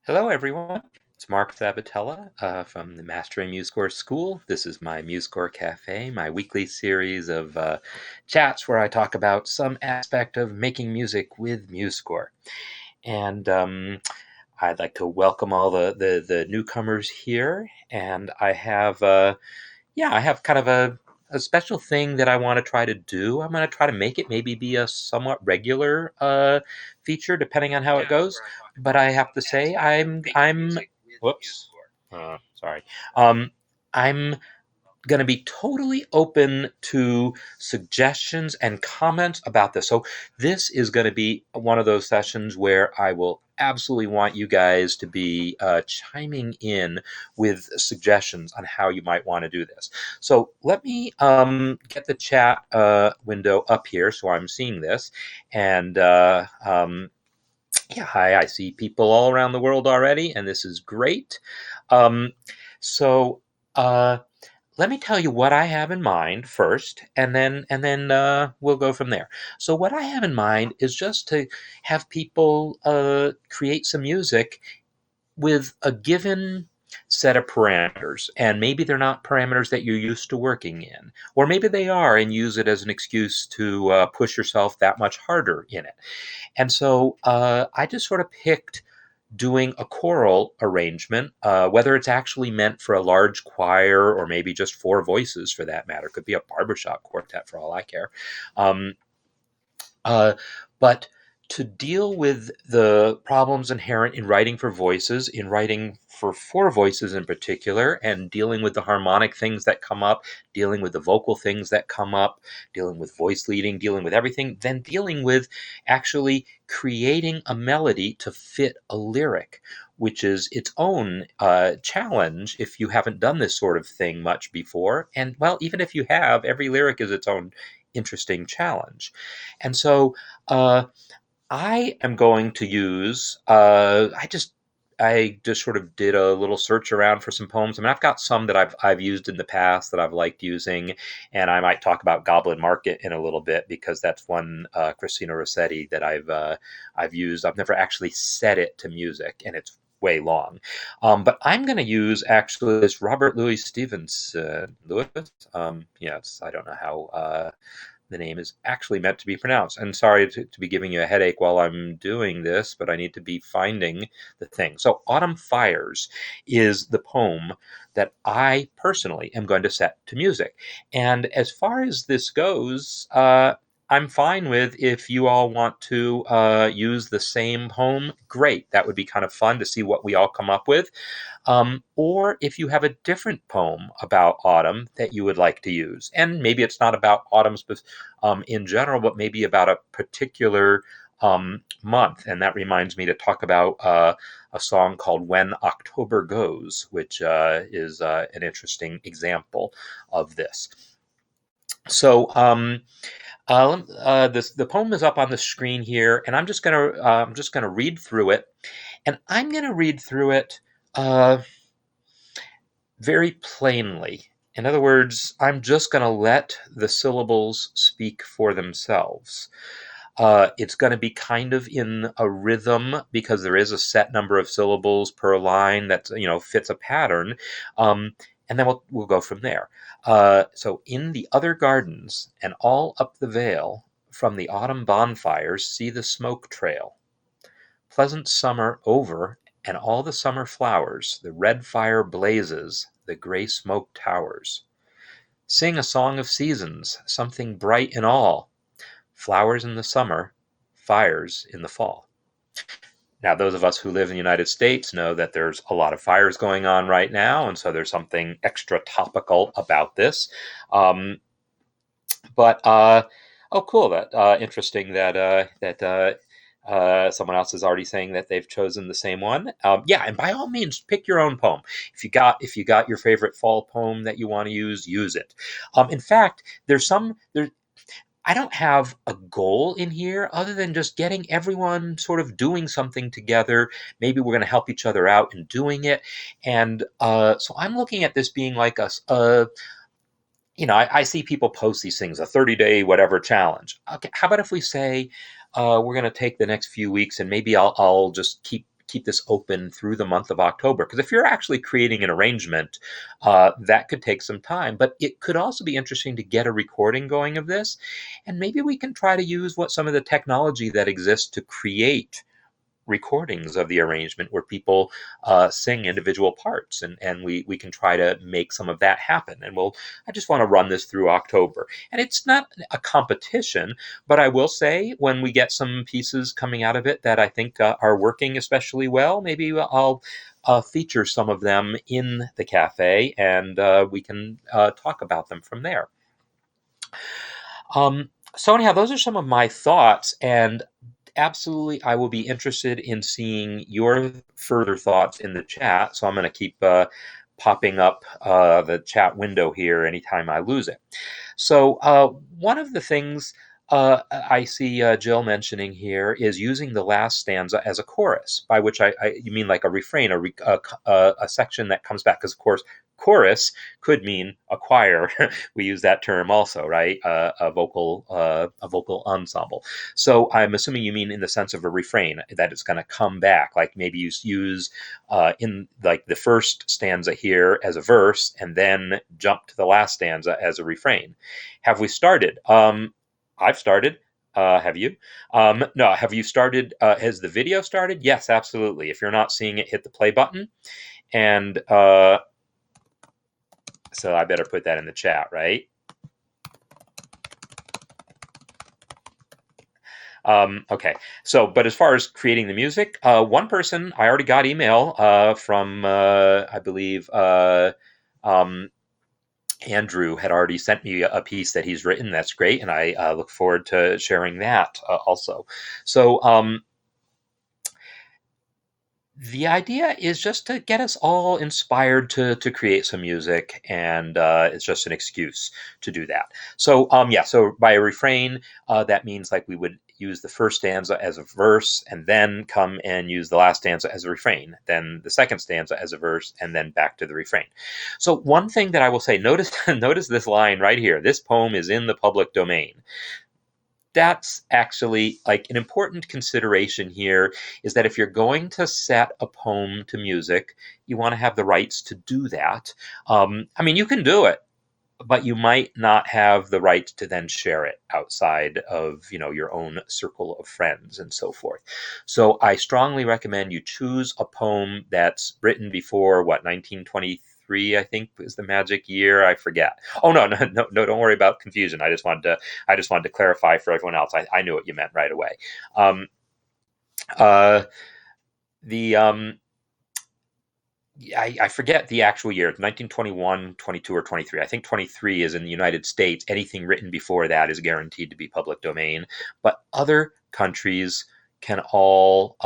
Hello, everyone. It's Marc Sabatella from the Mastering MuseScore School. This is my MuseScore Café, my weekly series of chats where I talk about some aspect of making music with MuseScore. And I'd like to welcome all the newcomers here. And I have kind of a special thing that I want to try to do. I'm going to try to make it maybe be a somewhat regular feature, depending on how it goes. But I have to say, whoops, sorry. Um, I'm going to be totally open to suggestions and comments about this. So this is going to be one of those sessions where I will absolutely want you guys to be chiming in with suggestions on how you might want to do this. So let me get the chat window up here so I'm seeing this. And yeah, hi, I see people all around the world already, and this is great. Um, so uh, let me tell you what I have in mind first, and then we'll go from there. So what I have in mind is just to have people create some music with a given set of parameters, and maybe they're not parameters that you're used to working in, or maybe they are, and use it as an excuse to push yourself that much harder in it. And so I just sort of picked doing a choral arrangement, whether it's actually meant for a large choir or maybe just four voices for that matter. Could be a barbershop quartet for all I care. Um, uh, but to deal with the problems inherent in writing for voices, in writing for four voices in particular, and dealing with the harmonic things that come up, dealing with the vocal things that come up, dealing with voice leading, dealing with everything, then dealing with actually creating a melody to fit a lyric, which is its own challenge if you haven't done this sort of thing much before. And well, even if you have, every lyric is its own interesting challenge. And so uh, I am going to use. I just sort of did a little search around for some poems. I mean, I've got some that I've used in the past that I've liked using, and I might talk about Goblin Market in a little bit because that's one Christina Rossetti that I've used. I've never actually set it to music, and it's way long. But I'm going to use actually this Robert Louis Stevenson. Lewis. Yes, I don't know how the name is actually meant to be pronounced. And sorry to be giving you a headache while I'm doing this, but I need to be finding the thing. So, Autumn Fires is the poem that I personally am going to set to music. And as far as this goes, I'm fine with if you all want to use the same poem. Great. That would be kind of fun to see what we all come up with. Or if you have a different poem about autumn that you would like to use, and maybe it's not about autumn in general, but maybe about a particular month. And that reminds me to talk about a song called When October Goes, which is an interesting example of this. So, the poem is up on the screen here, and I'm just gonna read through it, and I'm gonna read through it uh, very plainly. In other words, I'm just going to let the syllables speak for themselves. It's going to be kind of in a rhythm because there is a set number of syllables per line that fits a pattern, um, and then we'll go from there. So in the other gardens and all up the vale, from the autumn bonfires see the smoke trail. Pleasant summer over, and all the summer flowers, the red fire blazes, the gray smoke towers. Sing a song of seasons, something bright in all. Flowers in the summer, fires in the fall. Now, those of us who live in the United States know that there's a lot of fires going on right now, and so there's something extra topical about this. Um, but oh, cool! That interesting that someone else is already saying that they've chosen the same one. Yeah, and by all means, pick your own poem. If you got your favorite fall poem that you want to use it. In fact, there. I don't have a goal in here other than just getting everyone sort of doing something together. Maybe we're going to help each other out in doing it, and so I'm looking at this being like I see people post these things, a 30-day whatever challenge. Okay, how about if we say we're going to take the next few weeks and maybe I'll just keep this open through the month of October. Because if you're actually creating an arrangement, that could take some time. But it could also be interesting to get a recording going of this, and maybe we can try to use some of the technology that exists to create recordings of the arrangement where people sing individual parts, and we can try to make some of that happen. And I just want to run this through October, and it's not a competition, but I will say when we get some pieces coming out of it that I think are working especially well, maybe I'll feature some of them in the cafe, and we can talk about them from there. So anyhow, those are some of my thoughts, and absolutely, I will be interested in seeing your further thoughts in the chat. So I'm going to keep popping up the chat window here anytime I lose it. So one of the things I see Jill mentioning here is using the last stanza as a chorus, by which you mean like a refrain, a section that comes back, because of course chorus could mean a choir. We use that term also, right? A vocal ensemble. So I'm assuming you mean in the sense of a refrain, that it's going to come back, like maybe you use in like the first stanza here as a verse, and then jump to the last stanza as a refrain. Have we started? I've started. Have you? No. Have you started? Has the video started? Yes, absolutely. If you're not seeing it, hit the play button. And so I better put that in the chat, right? Okay. So, but as far as creating the music, one person, I already got email from, I believe, Andrew had already sent me a piece that he's written. That's great, and I look forward to sharing that also. So the idea is just to get us all inspired to create some music, and it's just an excuse to do that. So yeah, so by a refrain, that means like we would use the first stanza as a verse, and then come and use the last stanza as a refrain, then the second stanza as a verse, and then back to the refrain. So one thing that I will say, notice notice this line right here. This poem is in the public domain. That's actually like an important consideration here, is that if you're going to set a poem to music, you want to have the rights to do that. I mean, you can do it, but you might not have the right to then share it outside of your own circle of friends and so forth. So I strongly recommend you choose a poem that's written before 1923, I think, is the magic year. I forget. Oh, no, don't worry about confusion. I just wanted to clarify for everyone else. I knew what you meant right away. The I forget the actual year, 1921, 22, or 23. I think 23 is in the United States. Anything written before that is guaranteed to be public domain. But other countries can all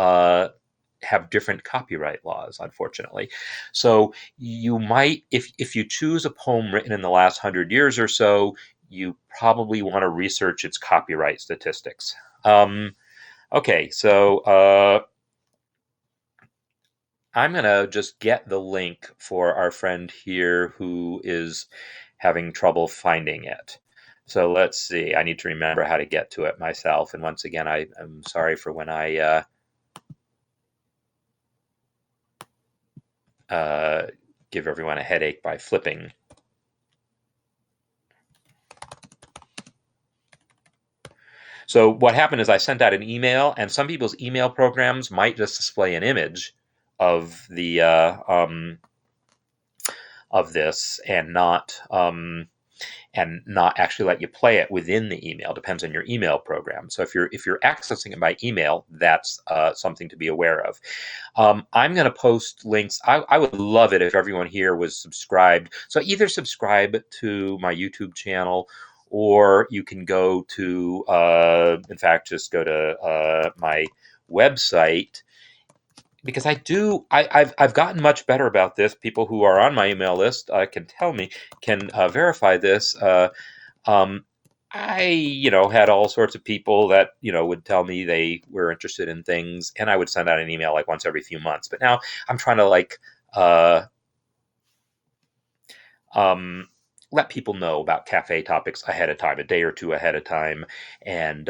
have different copyright laws, unfortunately. So you might, if you choose a poem written in the last 100 years or so, you probably want to research its copyright statistics. Okay, so I'm going to just get the link for our friend here who is having trouble finding it. So let's see. I need to remember how to get to it myself. And once again, I'm sorry for when I give everyone a headache by flipping. So what happened is I sent out an email, and some people's email programs might just display an image of the of this, and not actually let you play it within the email. Depends on your email program. So if you're accessing it by email, that's something to be aware of. I'm going to post links. I would love it if everyone here was subscribed. So either subscribe to my YouTube channel, or you can go to, in fact, just go to my website, because I've gotten much better about this. People who are on my email list can verify this. I had all sorts of people that would tell me they were interested in things, and I would send out an email like once every few months. But now I'm trying to let people know about cafe topics ahead of time, a day or two ahead of time, and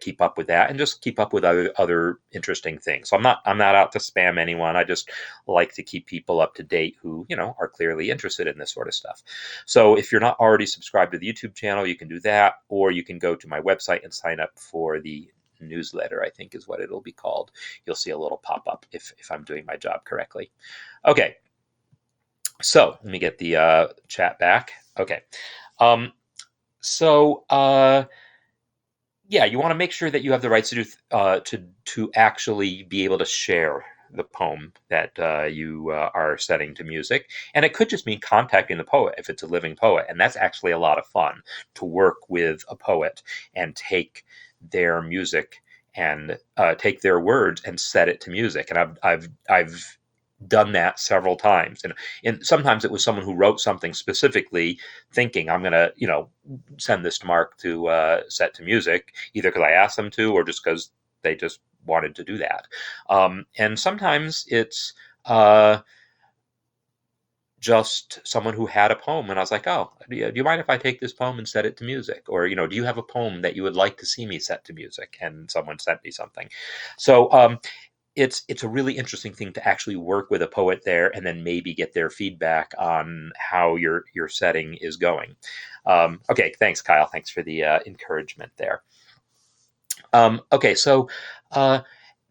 keep up with that, and just keep up with other interesting things. So I'm not out to spam anyone. I just like to keep people up to date who are clearly interested in this sort of stuff. So if you're not already subscribed to the YouTube channel, you can do that, or you can go to my website and sign up for the newsletter, I think is what it'll be called. You'll see a little pop up if I'm doing my job correctly. Okay. So let me get the chat back. Okay. So yeah, you want to make sure that you have the rights to do to actually be able to share the poem that you are setting to music. And it could just mean contacting the poet if it's a living poet, and that's actually a lot of fun to work with a poet and take their music and take their words and set it to music. And I've done that several times, and sometimes it was someone who wrote something specifically thinking I'm gonna send this to Mark to set to music, either because I asked them to or just because they just wanted to do that. And sometimes it's just someone who had a poem, and I was like, oh, do you mind if I take this poem and set it to music? Or do you have a poem that you would like to see me set to music? And someone sent me something. So it's a really interesting thing to actually work with a poet there, and then maybe get their feedback on how your setting is going. Okay, thanks, Kyle. Thanks for the encouragement there. Okay, so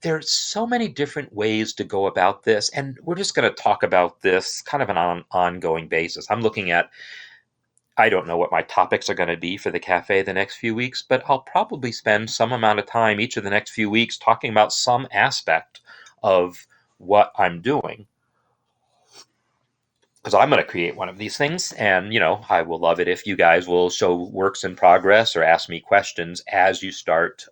there's so many different ways to go about this, and we're just going to talk about this kind of an ongoing basis. I'm looking at, I don't know what my topics are going to be for the cafe the next few weeks, but I'll probably spend some amount of time each of the next few weeks talking about some aspect of what I'm doing. Because I'm going to create one of these things, and I will love it if you guys will show works in progress or ask me questions as you start,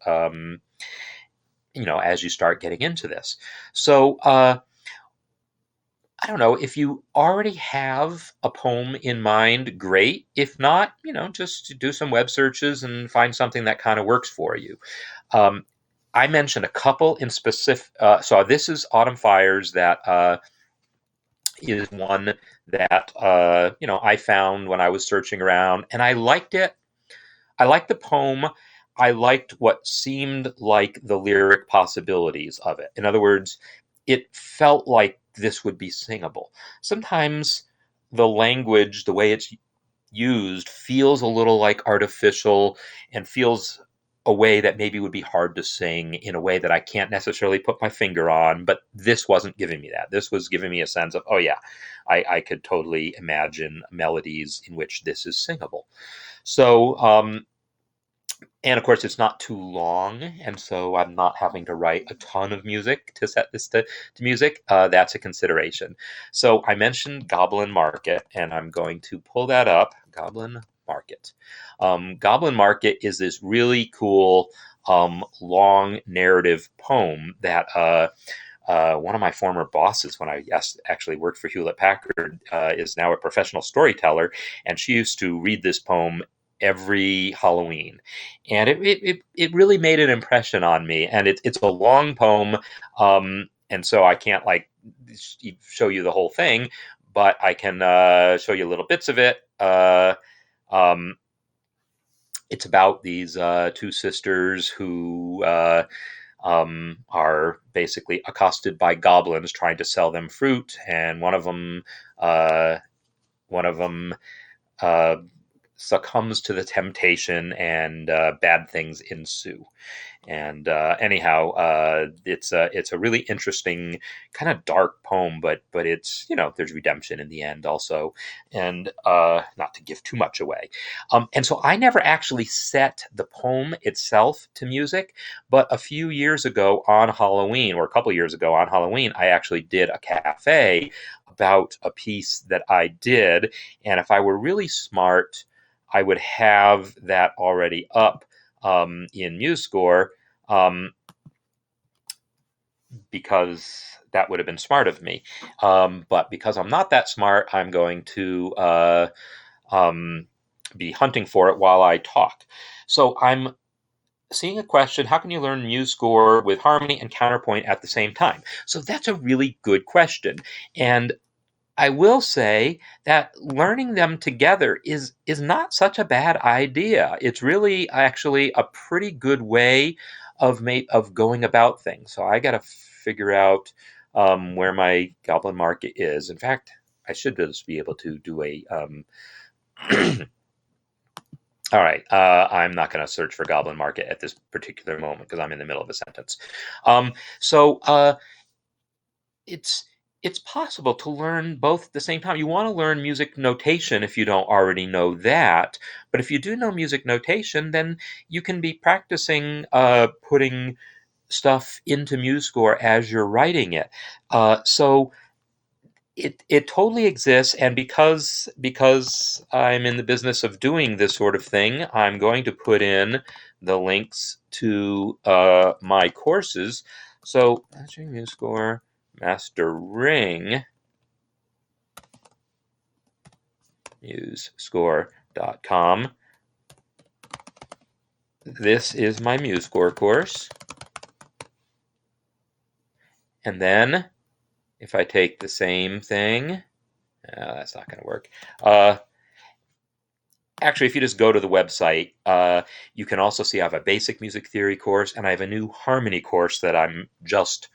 as you start getting into this. So I don't know, if you already have a poem in mind, great. If not, just do some web searches and find something that kind of works for you. I mentioned a couple in specific. So this is Autumn Fires. That is one that I found when I was searching around, and I liked it. I liked the poem. I liked what seemed like the lyric possibilities of it. In other words, it felt like this would be singable. Sometimes the language, the way it's used, feels a little like artificial, and feels a way that maybe would be hard to sing in a way that I can't necessarily put my finger on. But this wasn't giving me that. This was giving me a sense of, oh yeah, I could totally imagine melodies in which this is singable. So and of course, it's not too long, and so I'm not having to write a ton of music to set this to music. That's a consideration. So I mentioned Goblin Market, and I'm going to pull that up. Goblin Market. Goblin Market is this really cool long narrative poem that one of my former bosses, when I actually worked for Hewlett Packard, is now a professional storyteller, and she used to read this poem every Halloween, and it really made an impression on me. And it's a long poem, and so I can't show you the whole thing, but I can show you little bits of it. Um, it's about these two sisters who are basically accosted by goblins trying to sell them fruit, and one of them uh, succumbs to the temptation, and bad things ensue. And anyhow, it's a really interesting, kind of dark poem, but it's there's redemption in the end also, and not to give too much away. And so I never actually set the poem itself to music, but a few years ago on Halloween, or a couple years ago on Halloween, I actually did a cafe about a piece that I did, and if I were really smart, I would have that already up in MuseScore, because that would have been smart of me. But because I'm not that smart, I'm going to be hunting for it while I talk. So I'm seeing a question: how can you learn MuseScore with harmony and counterpoint at the same time? So that's a really good question. And I will say that learning them together is not such a bad idea. It's really actually a pretty good way of going about things. So I got to figure out where my goblin market is. In fact, I should just be able to do a. All right, I'm not going to search for goblin market at this particular moment because I'm in the middle of a sentence. So it's it's possible to learn both at the same time. You want to learn music notation if you don't already know that, but if you do know music notation, then you can be practicing putting stuff into MuseScore as you're writing it. So it totally exists, and because I'm in the business of doing this sort of thing, I'm going to put in the links to my courses. So Mastering MuseScore, Mastering MuseScore.com. This is my MuseScore course, and then if I take the same thing, that's not going to work. Actually, if you just go to the website, you can also see I have a basic music theory course, and I have a new harmony course that I'm just,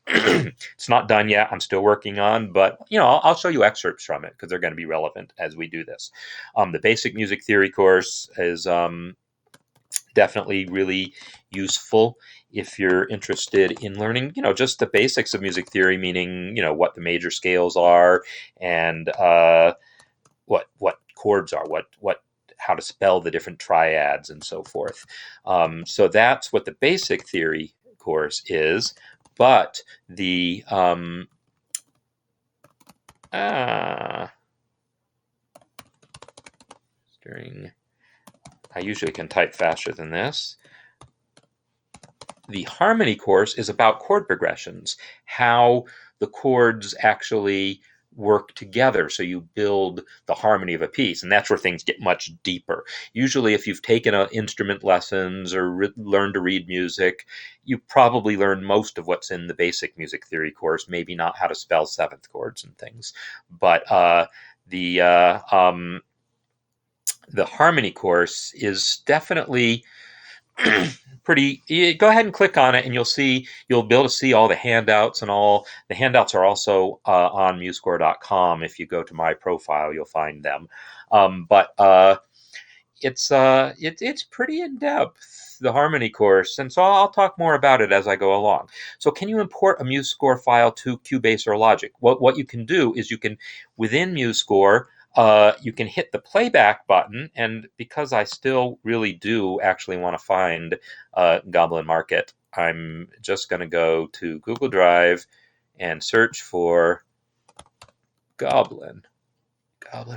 it's not done yet. I'm still working on, but I'll show you excerpts from it because they're going to be relevant as we do this. The basic music theory course is definitely really useful if you're interested in learning, just the basics of music theory, meaning, what the major scales are and what chords are, what how to spell the different triads and so forth. So that's what the basic theory course is. But the I usually can type faster than this. The harmony course is about chord progressions, how the chords actually work together so you build the harmony of a piece, and that's where things get much deeper. Usually if you've taken instrument lessons or learned to read music, you probably learned most of what's in the basic music theory course, maybe not how to spell seventh chords and things, but the harmony course is definitely pretty. Go ahead and click on it and you'll be able to see all the handouts, and all the handouts are also on MuseScore.com. If you go to my profile, you'll find them. But it's pretty in depth, the harmony course, and so I'll talk more about it as I go along. So can you import a MuseScore file to Cubase or Logic? What you can do is you can, within MuseScore, you can hit the playback button, and because I still really do actually want to find Goblin Market, I'm just going to go to Google Drive and search for Goblin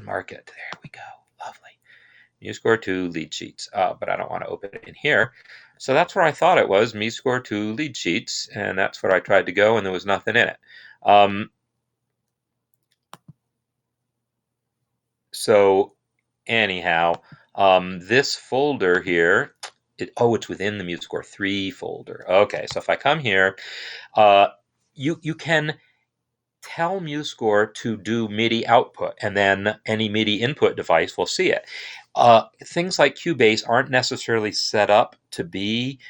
Market. There we go. Lovely. MuseScore 2 lead sheets, but I don't want to open it in here. So that's where I thought it was, MuseScore 2 lead sheets, and that's where I tried to go, and there was nothing in it. So anyhow, this folder here, it's within the MuseScore 3 folder. Okay, so if I come here, you can tell MuseScore to do MIDI output, and then any MIDI input device will see it. Things like Cubase aren't necessarily set up to be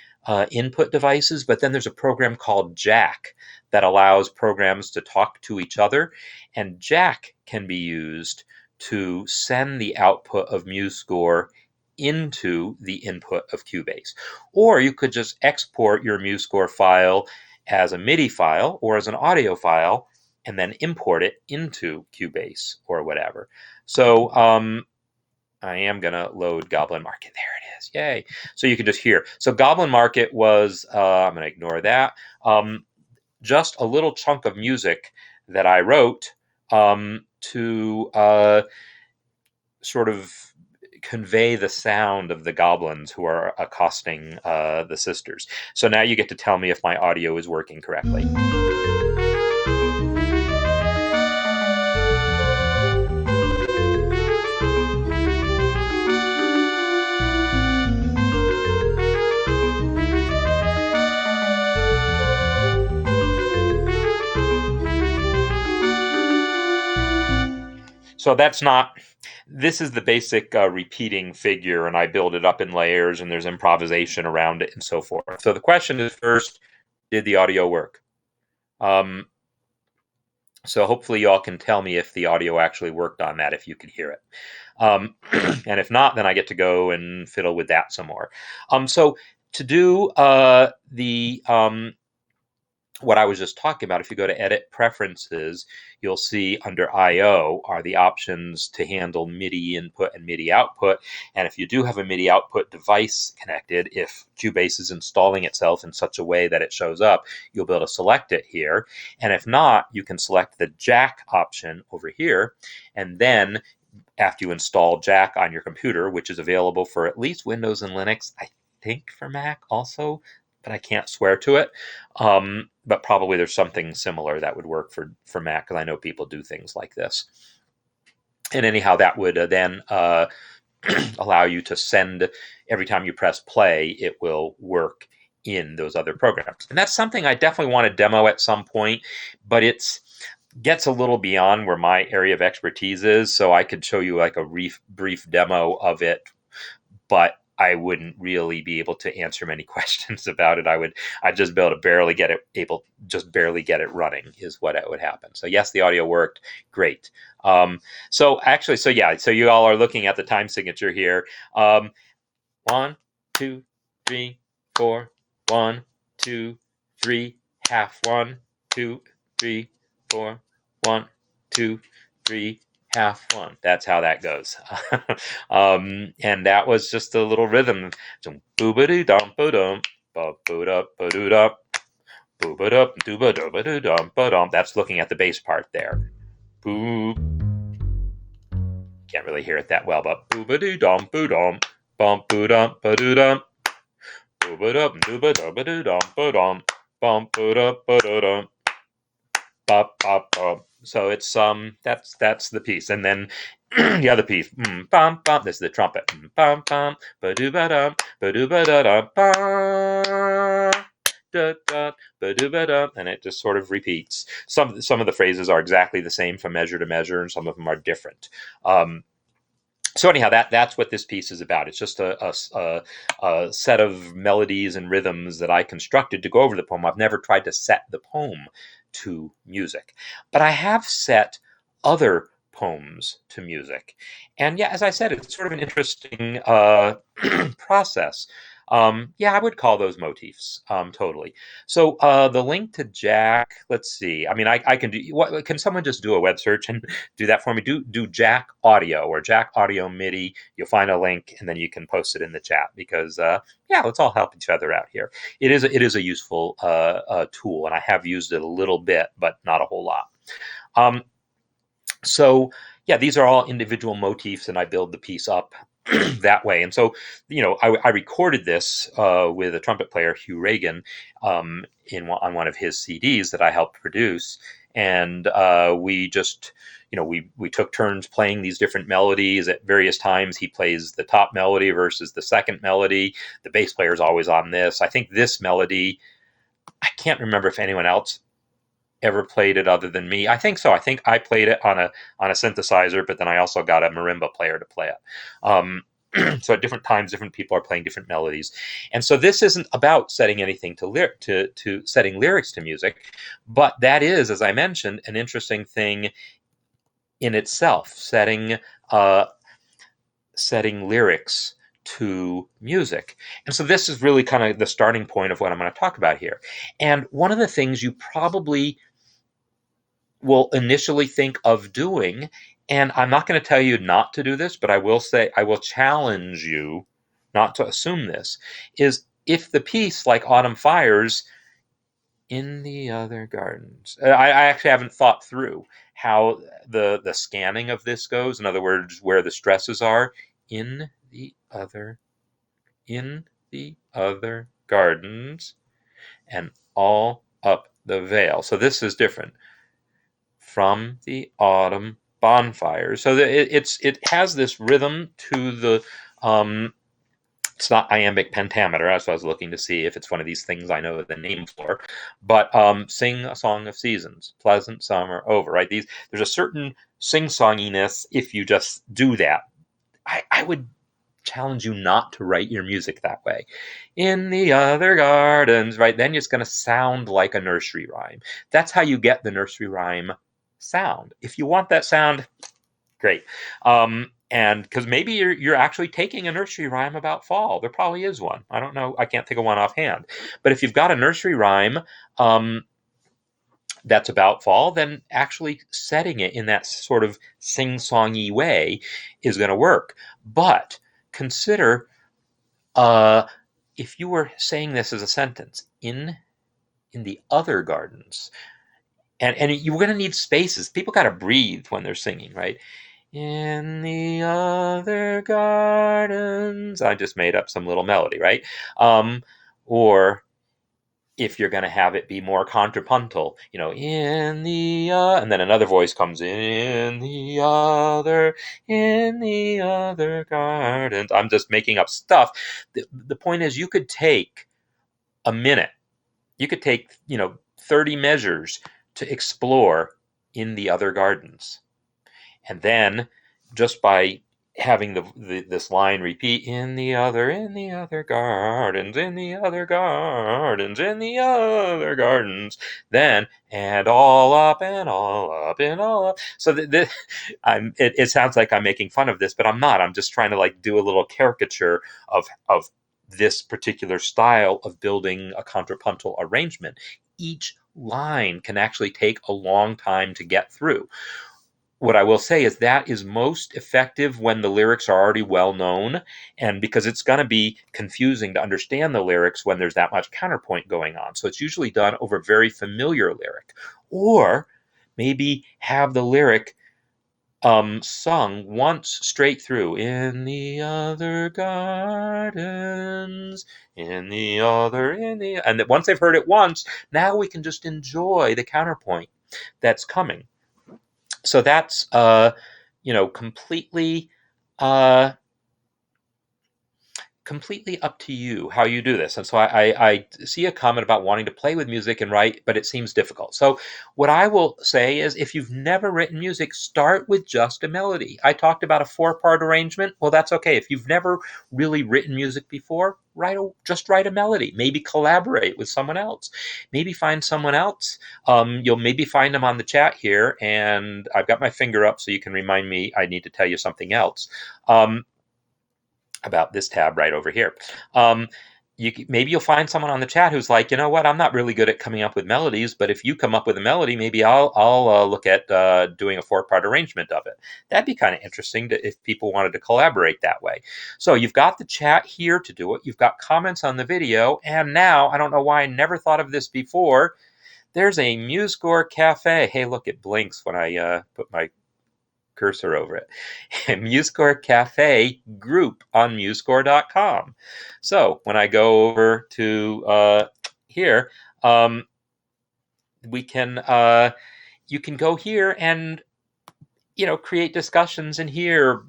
input devices, but then there's a program called Jack that allows programs to talk to each other, and Jack can be used to send the output of MuseScore into the input of Cubase. Or you could just export your MuseScore file as a MIDI file or as an audio file and then import it into Cubase or whatever. So I am going to load Goblin Market. There it is. Yay. So you can just hear. So Goblin Market was, I'm going to ignore that, just a little chunk of music that I wrote to sort of convey the sound of the goblins who are accosting the sisters. So now you get to tell me if my audio is working correctly. So that's not, this is the basic repeating figure, and I build it up in layers, and there's improvisation around it and so forth. So the question is first, did the audio work? So hopefully y'all can tell me if the audio actually worked on that, if you could hear it. And if not, then I get to go and fiddle with that some more. So to do what I was just talking about, if you go to Edit Preferences, you'll see under I/O are the options to handle MIDI input and MIDI output. And if you do have a MIDI output device connected, if Cubase is installing itself in such a way that it shows up, you'll be able to select it here. And if not, you can select the jack option over here. And then after you install jack on your computer, which is available for at least Windows and Linux, I think for Mac also, but I can't swear to it. But probably there's something similar that would work for Mac, because I know people do things like this. And anyhow, that would then allow you to send, every time you press play, it will work in those other programs. And that's something I definitely want to demo at some point, but it's gets a little beyond where my area of expertise is. So I could show you like a brief demo of it, but I wouldn't really be able to answer many questions about it. I'd just be able to barely get it running is what would happen. So yes, the audio worked great. So you all are looking at the time signature here. 1, 2, 3, 4, 1, 2, 3, half 1, 2, 3, 4, 1, 2, 3, half 1. That's how that goes. And that was just a little rhythm. Boo-ba-doo-dum, ba-dum, ba-boo-da-ba-doo-da, boo-ba-da, doo-ba-da-ba-doo-dum, ba-dum. That's looking at the bass part there. Boo. Can't really hear it that well, but boo-ba-doo-dum, boo-dum, bum, boo-dum, ba-doo-dum, boo-ba-dum, doo-ba-da-ba-doo-dum, ba-dum, bum, boo-da, ba-doo-dum. So it's that's the piece, and then the other piece, bum bum. This is the trumpet, bum bum, ba doo ba dum, ba doo ba da da bum, da da ba doo ba dum, and it just sort of repeats. Some of the phrases are exactly the same from measure to measure, and some of them are different. So anyhow, that's what this piece is about. It's just a set of melodies and rhythms that I constructed to go over the poem. I've never tried to set the poem to music, but I have set other poems to music. And yeah, as I said, it's sort of an interesting process. I would call those motifs, totally. So the link to Jack, let's see. I mean, I can do. What can someone just do a web search and do that for me? Do Jack Audio or Jack Audio MIDI. You'll find a link, and then you can post it in the chat, because let's all help each other out here. It is a useful tool, and I have used it a little bit, but not a whole lot. So yeah, these are all individual motifs, and I build the piece up that way. And so, I recorded this with a trumpet player, Hugh Reagan, on one of his CDs that I helped produce. And we just, we took turns playing these different melodies at various times. He plays the top melody versus the second melody. The bass player is always on this. I think this melody, I can't remember if anyone else ever played it other than me. I think so. I think I played it on a synthesizer, but then I also got a marimba player to play it. So at different times, different people are playing different melodies, and so this isn't about setting anything to setting lyrics to music, but that is, as I mentioned, an interesting thing in itself. Setting lyrics to music. And so this is really kind of the starting point of what I'm going to talk about here. And one of the things you probably will initially think of doing, and I'm not going to tell you not to do this, but I will challenge you not to assume this, is if the piece, like Autumn Fires, in the other gardens, I actually haven't thought through how the scanning of this goes. In other words, where the stresses are in the other gardens and all up the vale. So this is different from the autumn bonfires. So it has this rhythm to the It's not iambic pentameter. That's what I was looking to see if it's one of these things I know the name for. But sing a song of seasons, pleasant summer over. Right? There's a certain sing-songiness if you just do that. I would challenge you not to write your music that way. In the other gardens, right? Then it's going to sound like a nursery rhyme. That's how you get the nursery rhyme sound. If you want that sound, great. And because maybe you're actually taking a nursery rhyme about fall. There probably is one. I don't know. I can't think of one offhand. But if you've got a nursery rhyme that's about fall, then actually setting it in that sort of sing-songy way is going to work. But consider if you were saying this as a sentence in the other gardens, and you're going to need spaces. People got to breathe when they're singing, right? In the other gardens. I just made up some little melody, right? Or if you're going to have it be more contrapuntal, in the and then another voice comes in the other gardens. I'm just making up stuff. The point is, you could take a minute. You could take 30 measures to explore in the other gardens. And then just by having this line repeat in the other gardens, in the other gardens, in the other gardens, then and all up and all up and all up. So it sounds like I'm making fun of this, but I'm not. I'm just trying to do a little caricature of this particular style of building a contrapuntal arrangement. Each line can actually take a long time to get through. What I will say is that is most effective when the lyrics are already well known, and because it's going to be confusing to understand the lyrics when there's that much counterpoint going on. So it's usually done over a very familiar lyric. Or maybe have the lyric sung once straight through. In the other gardens, and then once they've heard it once, now we can just enjoy the counterpoint that's coming. So that's completely uh, completely up to you how you do this. And so I see a comment about wanting to play with music and write, but it seems difficult. So what I will say is, if you've never written music, start with just a melody. I talked about a 4-part arrangement. Well, that's okay. If you've never really written music before, just write a melody. Maybe collaborate with someone else. Maybe find someone else. You'll maybe find them on the chat here, and I've got my finger up so you can remind me I need to tell you something else. About this tab right over here. Maybe you'll find someone on the chat who's like, you know what, I'm not really good at coming up with melodies, but if you come up with a melody, maybe I'll look at doing a 4-part arrangement of it. That'd be kind of interesting if people wanted to collaborate that way. So you've got the chat here to do it. You've got comments on the video, and now, I don't know why I never thought of this before, there's a MuseScore Café. Hey, look, it blinks when I put my cursor over it. MuseScore Café group on MuseScore.com. So when I go over to here, we can you can go here and create discussions in here.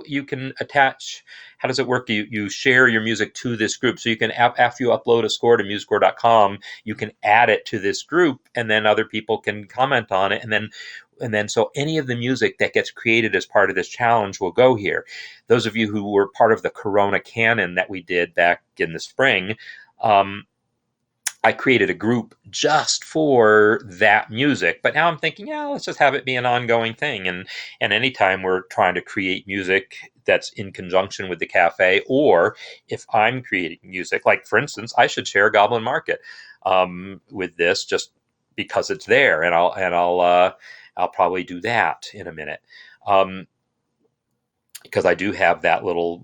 You can attach. How does it work? You share your music to this group. So you can, after you upload a score to MuseScore.com, you can add it to this group, and then other people can comment on it, and then so any of the music that gets created as part of this challenge will go here. Those of you who were part of the Corona Canon that we did back in the spring, I created a group just for that music, but now I'm thinking, yeah, let's just have it be an ongoing thing. And anytime we're trying to create music that's in conjunction with the cafe, or if I'm creating music, like for instance, I should share Goblin Market with this just because it's there, and I'll probably do that in a minute. Because I do have that little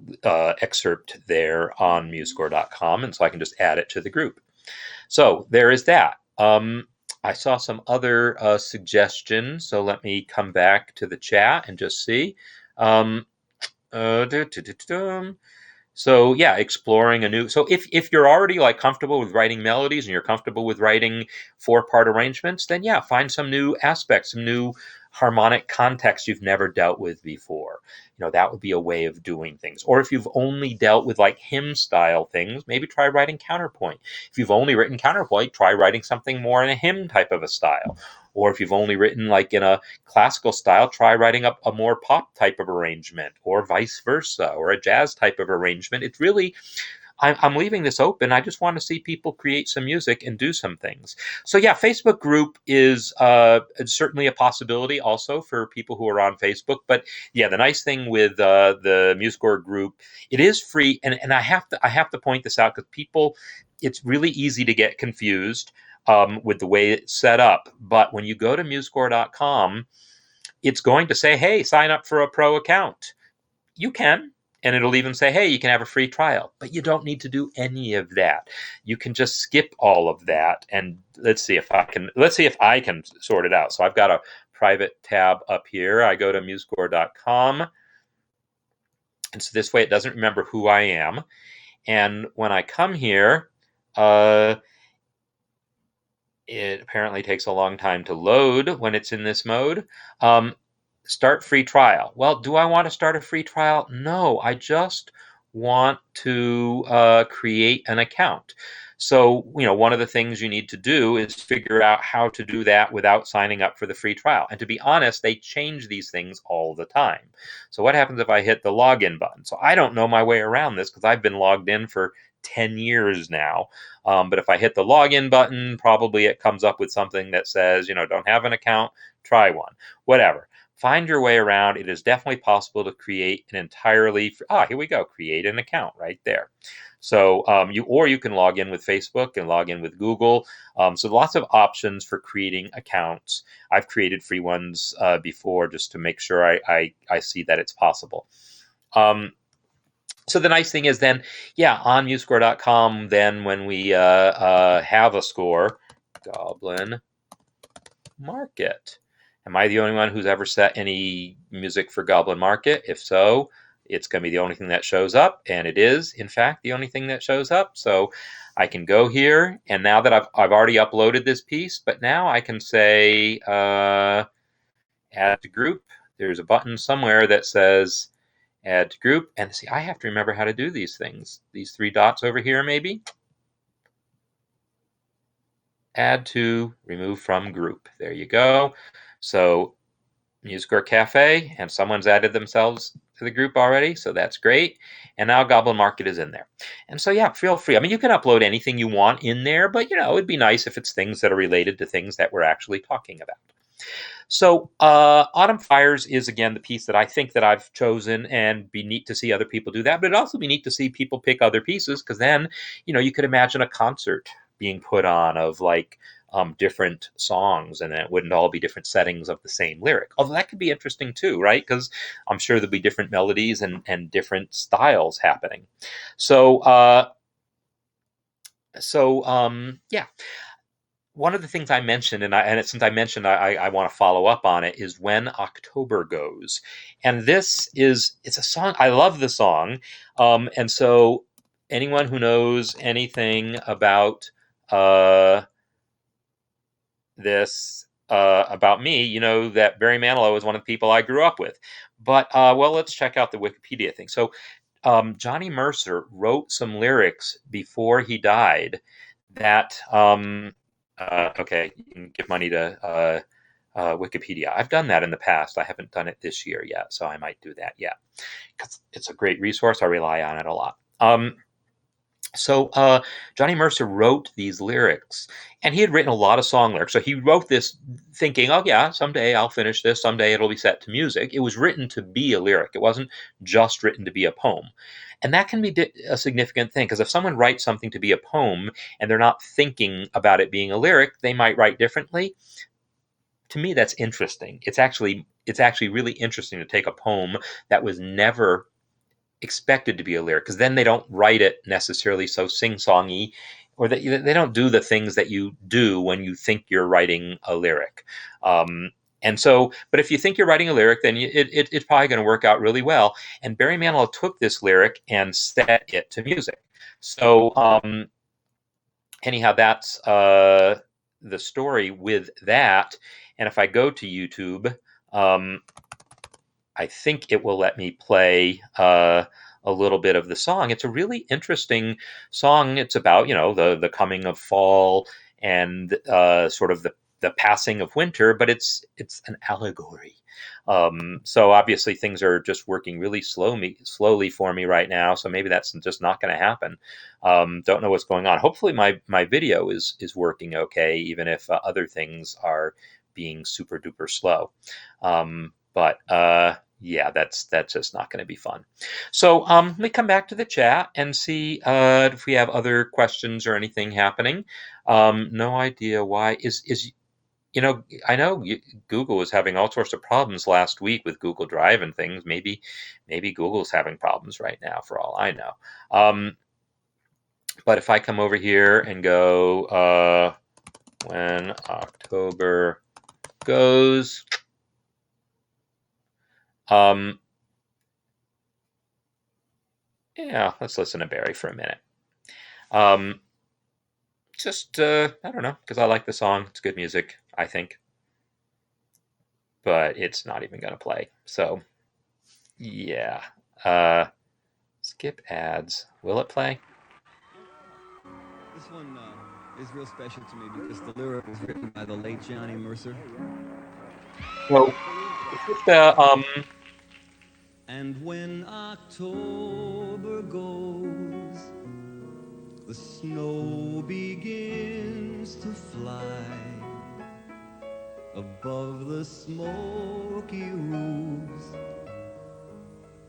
excerpt there on MuseScore.com, and so I can just add it to the group. So there is that. I saw some other suggestions, so let me come back to the chat and just see. So yeah, exploring a new. So if you're already comfortable with writing melodies and you're comfortable with writing 4-part arrangements, then yeah, find some new aspects, some new harmonic context you've never dealt with before. That would be a way of doing things. Or if you've only dealt with like hymn style things, maybe try writing counterpoint. If you've only written counterpoint, try writing something more in a hymn type of a style. Or if you've only written like in a classical style, try writing up a more pop type of arrangement, or vice versa, or a jazz type of arrangement. It's really, I'm leaving this open. I just want to see people create some music and do some things. So yeah, Facebook group is certainly a possibility also for people who are on Facebook. But yeah, the nice thing with the MuseScore group, it is free, and I have to point this out because people, it's really easy to get confused with the way it's set up. But when you go to MuseScore.com, it's going to say, "Hey, sign up for a pro account." You can. And it'll even say, hey, you can have a free trial, but you don't need to do any of that. You can just skip all of that. And let's see if I can sort it out. So I've got a private tab up here. I go to MuseScore.com. And so this way it doesn't remember who I am. And when I come here, it apparently takes a long time to load when it's in this mode. Start free trial. Well, do I want to start a free trial? No, I just want to create an account. So, one of the things you need to do is figure out how to do that without signing up for the free trial. And to be honest, they change these things all the time. So what happens if I hit the login button? So I don't know my way around this because I've been logged in for 10 years now. But if I hit the login button, probably it comes up with something that says, don't have an account, try one, whatever. Find your way around. It is definitely possible to create an entirely, here we go, create an account right there. So you can log in with Facebook and log in with Google. So lots of options for creating accounts. I've created free ones before just to make sure I see that it's possible. So the nice thing is then, on MuseScore.com, then when we have a score, Goblin Market. Am I the only one who's ever set any music for Goblin Market? If so, it's going to be the only thing that shows up, and it is, in fact, the only thing that shows up. So I can go here, and now that I've already uploaded this piece, but now I can say add to group. There's a button somewhere that says add to group, and see, I have to remember how to do these things. These three dots over here, maybe. Add to, remove from group. There you go. So MuseScore Café, and someone's added themselves to the group already, so that's great. And now Goblin Market is in there. And so feel free. I mean, you can upload anything you want in there, but it'd be nice if it's things that are related to things that we're actually talking about. So Autumn Fires is, again, the piece that I think that I've chosen, and be neat to see other people do that, but it'd also be neat to see people pick other pieces, because then, you could imagine a concert being put on of like different songs, and then it wouldn't all be different settings of the same lyric. Although that could be interesting too, right? Because I'm sure there'll be different melodies and different styles happening. So, one of the things I mentioned, since I mentioned, I want to follow up on it, is When October Goes. And it's a song, I love the song. And so anyone who knows anything about this about me, that Barry Manilow is one of the people I grew up with. But let's check out the Wikipedia thing. So Johnny Mercer wrote some lyrics before he died that okay, you can give money to Wikipedia. I've done that in the past. I haven't done it this year yet, so I might do that because it's a great resource. I rely on it a lot. So Johnny Mercer wrote these lyrics, and he had written a lot of song lyrics. So he wrote this thinking, oh yeah, someday I'll finish this. Someday it'll be set to music. It was written to be a lyric. It wasn't just written to be a poem. And that can be a significant thing, because if someone writes something to be a poem and they're not thinking about it being a lyric, they might write differently. To me, that's interesting. It's actually really interesting to take a poem that was never expected to be a lyric, because then they don't write it necessarily so sing-songy, or that they don't do the things that you do when you think you're writing a lyric. And so, but if you think you're writing a lyric, then it's probably going to work out really well. And Barry Manilow took this lyric and set it to music. So anyhow, that's the story with that. And if I go to YouTube, I think it will let me play a little bit of the song. It's a really interesting song. It's about the coming of fall and sort of the passing of winter, but it's an allegory. So obviously things are just working really slowly for me right now. So maybe that's just not going to happen. Don't know what's going on. Hopefully my video is working okay, even if other things are being super duper slow. But yeah, that's just not going to be fun. So let me come back to the chat and see if we have other questions or anything happening. No idea why is I know Google was having all sorts of problems last week with Google Drive and things. Maybe Google's having problems right now, for all I know. But if I come over here and go when October goes. Yeah, let's listen to Barry for a minute. Just I don't know, because I like the song. It's good music, I think. But it's not even going to play. So yeah. Skip ads. Will it play? This one is real special to me because the lyric was written by the late Johnny Mercer. So it's just And when October goes, the snow begins to fly above the smoky roofs.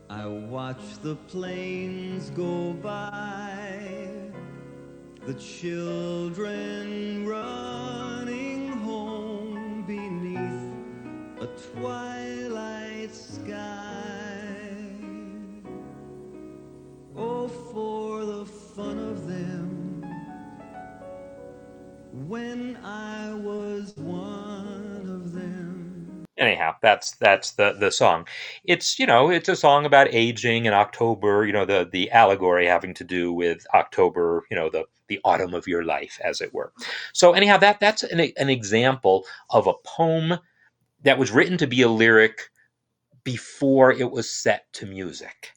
I watch the planes go by, the children running home beneath a twilight sky. Oh, for the fun of them, when I was one of them. Anyhow, that's the song. It's a song about aging and October. The allegory having to do with October. The autumn of your life, as it were. So anyhow, that's an example of a poem that was written to be a lyric before it was set to music.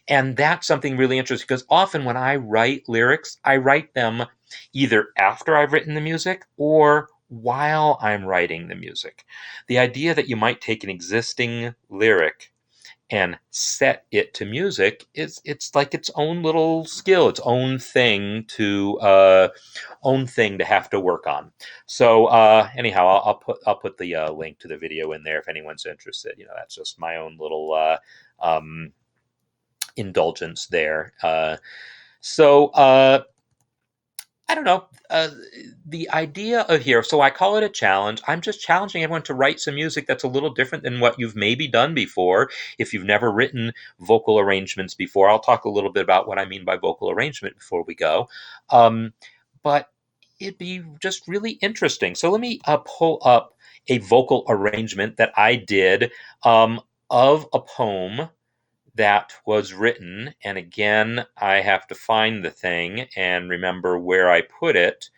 And that's something really interesting because often when I write lyrics, I write them either after I've written the music or while I'm writing the music. The idea that you might take an existing lyric and set it to music it's like its own little skill, its own thing to have to work on. So anyhow, I'll put the link to the video in there if anyone's interested. That's just my own little indulgence there. So I don't know. The idea of here, so I call it a challenge. I'm just challenging everyone to write some music that's a little different than what you've maybe done before. If you've never written vocal arrangements before, I'll talk a little bit about what I mean by vocal arrangement before we go. But it'd be just really interesting. So let me pull up a vocal arrangement that I did of a poem that was written. And again, I have to find the thing and remember where I put it.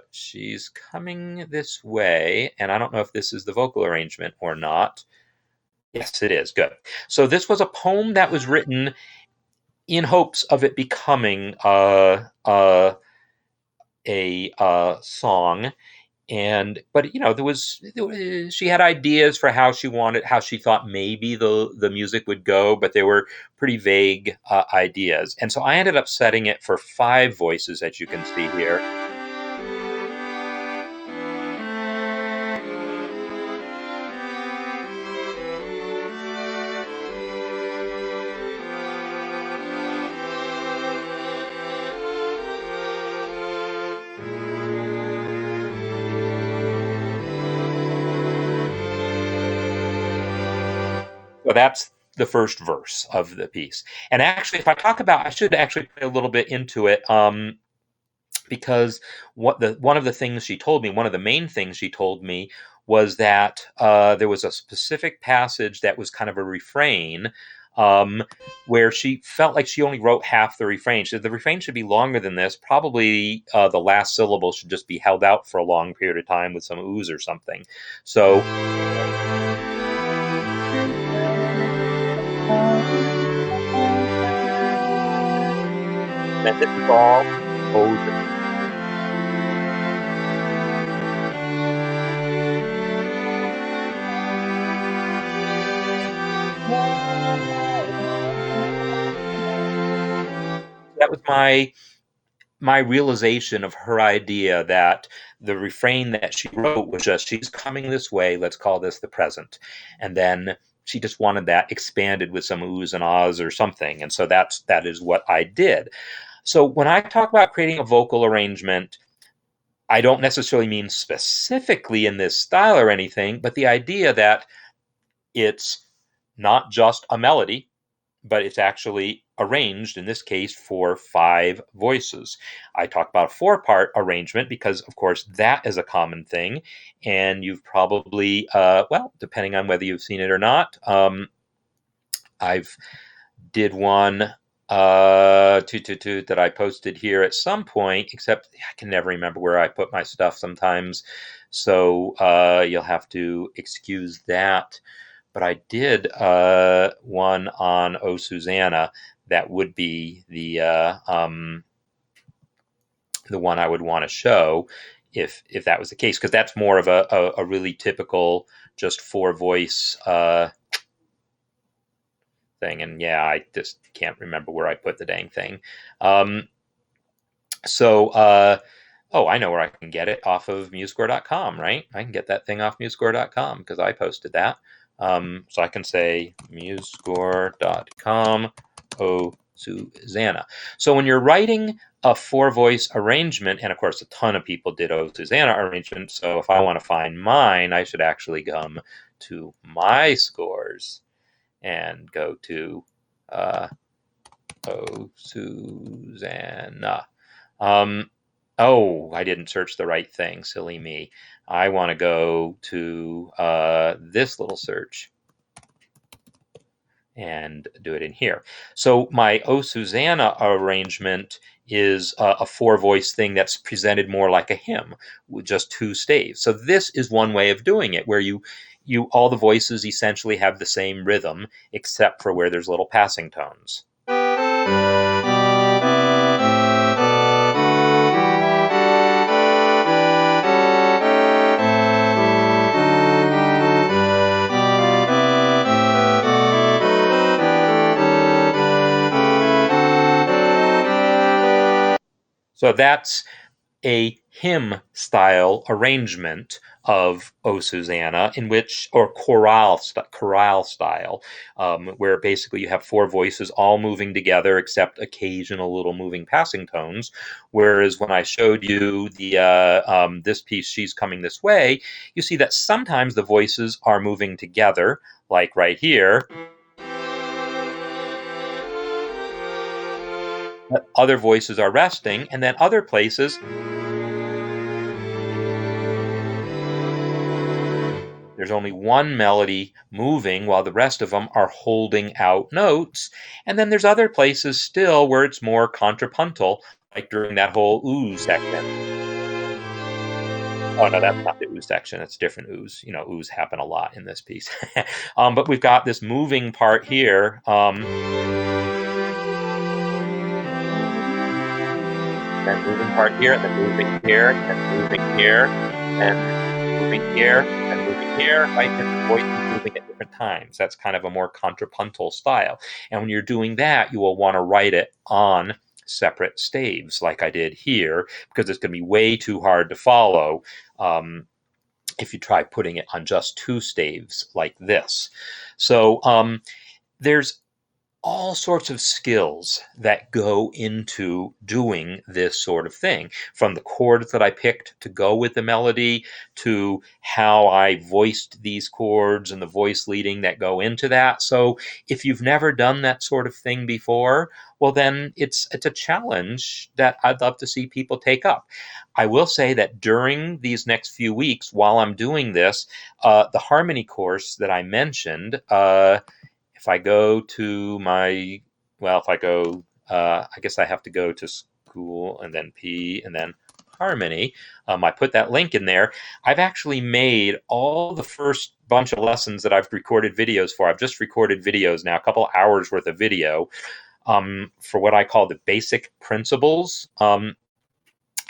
She's coming this way, and I don't know if this is the vocal arrangement or not. Yes, it is. Good. So this was a poem that was written in hopes of it becoming a song. But she had ideas for how she thought maybe the music would go, but they were pretty vague ideas. And so I ended up setting it for 5 voices, as you can see here. So that's the first verse of the piece. And actually, if I should actually play a little bit into it, because one of the things she told me, one of the main things she told me, was that there was a specific passage that was kind of a refrain where she felt like she only wrote half the refrain. She said the refrain should be longer than this. Probably the last syllable should just be held out for a long period of time with some ooze or something. So then this is all O's. That was my realization of her idea that the refrain that she wrote was just she's coming this way, let's call this the present, and then she just wanted that expanded with some oohs and ahs or something, and so that is what I did. So when I talk about creating a vocal arrangement, I don't necessarily mean specifically in this style or anything, but the idea that it's not just a melody, but it's actually arranged, in this case, for 5 voices. I talk about a 4-part arrangement because, of course, that is a common thing. And you've probably, well, depending on whether you've seen it or not, I've did one that I posted here at some point, except I can never remember where I put my stuff sometimes. So you'll have to excuse that. But I did one on Oh Susanna that would be the one I would want to show if that was the case, because that's more of a really typical just 4-voice thing. And yeah, I just can't remember where I put the dang thing. So oh, I know where I can get it, off of MuseScore.com, right? I can get that thing off MuseScore.com because I posted that. So I can say MuseScore.com, oh, Susanna. So when you're writing a 4-voice arrangement, and of course a ton of people did Oh, Susanna arrangement, so if I want to find mine, I should actually come to my scores and go to Oh, Susanna. Oh, I didn't search the right thing. Silly me. I want to go to this little search and do it in here. So my Oh Susanna arrangement is a 4-voice thing that's presented more like a hymn with just 2 staves. So this is one way of doing it, where you all the voices essentially have the same rhythm, except for where there's little passing tones. So that's a hymn style arrangement of O Susanna, in which, or chorale style, where basically you have 4 voices all moving together, except occasional little moving passing tones. Whereas when I showed you the this piece, She's Coming This Way, you see that sometimes the voices are moving together, like right here. But other voices are resting, and then other places there's only one melody moving while the rest of them are holding out notes. And then there's other places still where it's more contrapuntal, like during that whole ooze section. Oh, no, that's not the ooze section. It's different ooze. You know, ooze happen a lot in this piece. But we've got this moving part here. Then moving part here, and then moving here, and moving here, and moving here, and moving here, right? Different voices moving at different times. That's kind of a more contrapuntal style. And when you're doing that, you will want to write it on separate staves, like I did here, because it's going to be way too hard to follow if you try putting it on just 2 staves like this. So there's all sorts of skills that go into doing this sort of thing, from the chords that I picked to go with the melody, to how I voiced these chords and the voice leading that go into that. So if you've never done that sort of thing before, well, then it's a challenge that I'd love to see people take up. I will say that during these next few weeks, while I'm doing this, the harmony course that I mentioned, if I go to my, well, if I go, I guess I have to go to school and then P and then harmony. I put that link in there. I've actually made all the first bunch of lessons that I've recorded videos for. I've just recorded videos now, a couple hours worth of video for what I call the basic principles. And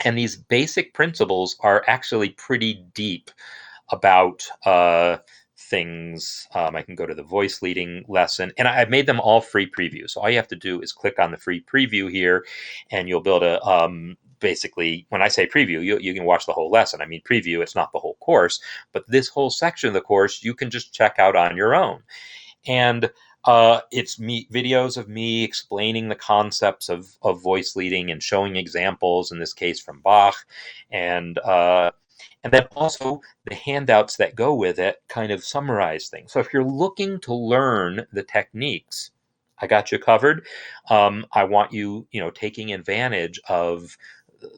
these basic principles are actually pretty deep about things. I can go to the voice leading lesson, and I've made them all free preview. So all you have to do is click on the free preview here, and you'll be able to basically, when I say preview, you can watch the whole lesson. I mean, preview, it's not the whole course, but this whole section of the course you can just check out on your own. And it's videos of me explaining the concepts of voice leading and showing examples, in this case from Bach, and then also the handouts that go with it kind of summarize things. So if you're looking to learn the techniques, I got you covered. I want you, taking advantage of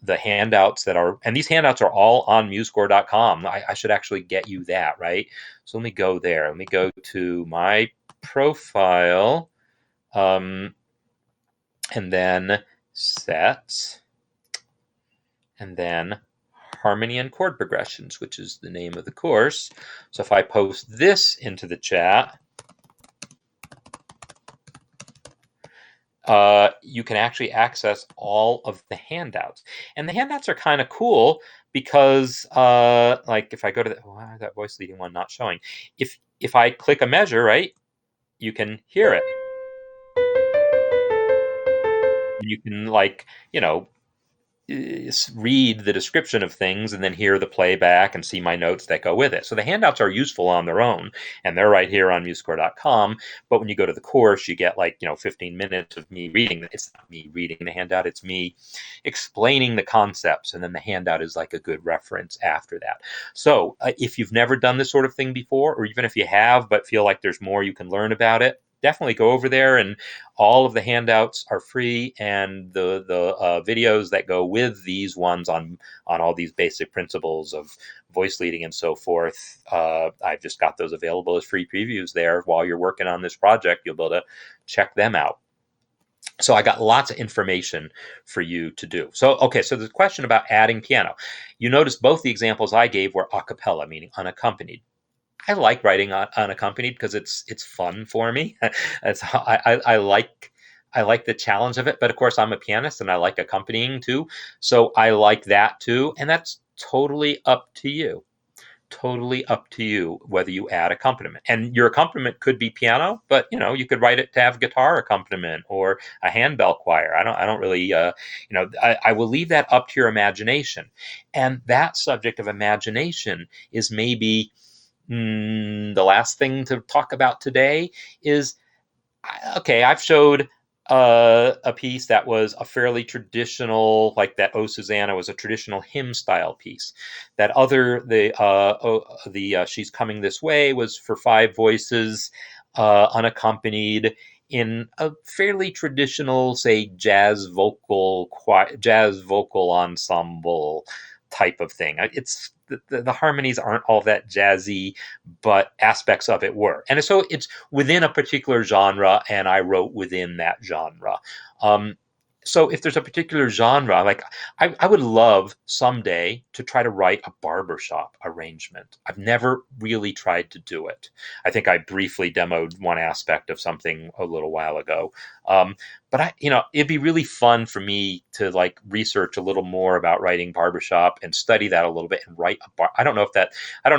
the handouts that are, and these handouts are all on MuseScore.com. I should actually get you that, right? So let me go there. Let me go to my profile, and then sets, and then harmony and chord progressions, which is the name of the course. So if I post this into the chat, you can actually access all of the handouts. And the handouts are kind of cool because, like if I go to that voice leading one not showing, if I click a measure, right, you can hear it. You can, like, read the description of things and then hear the playback and see my notes that go with it. So the handouts are useful on their own, and they're right here on MuseScore.com. But when you go to the course, you get 15 minutes of me reading. It's not me reading the handout, it's me explaining the concepts, and then the handout is like a good reference after that. So if you've never done this sort of thing before, or even if you have but feel like there's more you can learn about it, definitely go over there, and all of the handouts are free, and the videos that go with these ones on all these basic principles of voice leading and so forth, I've just got those available as free previews there. While you're working on this project, you'll be able to check them out. So I got lots of information for you to do. So, okay, so the question about adding piano. You notice both the examples I gave were a cappella, meaning unaccompanied. I like writing unaccompanied because it's fun for me. I like the challenge of it, but of course I'm a pianist and I like accompanying too. So I like that too, and that's totally up to you. Totally up to you whether you add accompaniment. And your accompaniment could be piano, but you could write it to have guitar accompaniment or a handbell choir. I don't really I will leave that up to your imagination. And that subject of imagination is maybe the last thing to talk about today. Is, okay, I've showed a piece that was a fairly traditional, like that "Oh Susanna" was a traditional hymn style piece. That other, the "She's Coming This Way" was for 5 voices, unaccompanied, in a fairly traditional, say, jazz vocal ensemble type of thing. It's the harmonies aren't all that jazzy, but aspects of it were. And so it's within a particular genre, and I wrote within that genre. So if there's a particular genre, like I would love someday to try to write a barbershop arrangement. I've never really tried to do it. I think I briefly demoed one aspect of something a little while ago. But it'd be really fun for me to research a little more about writing barbershop and study that a little bit and write I don't know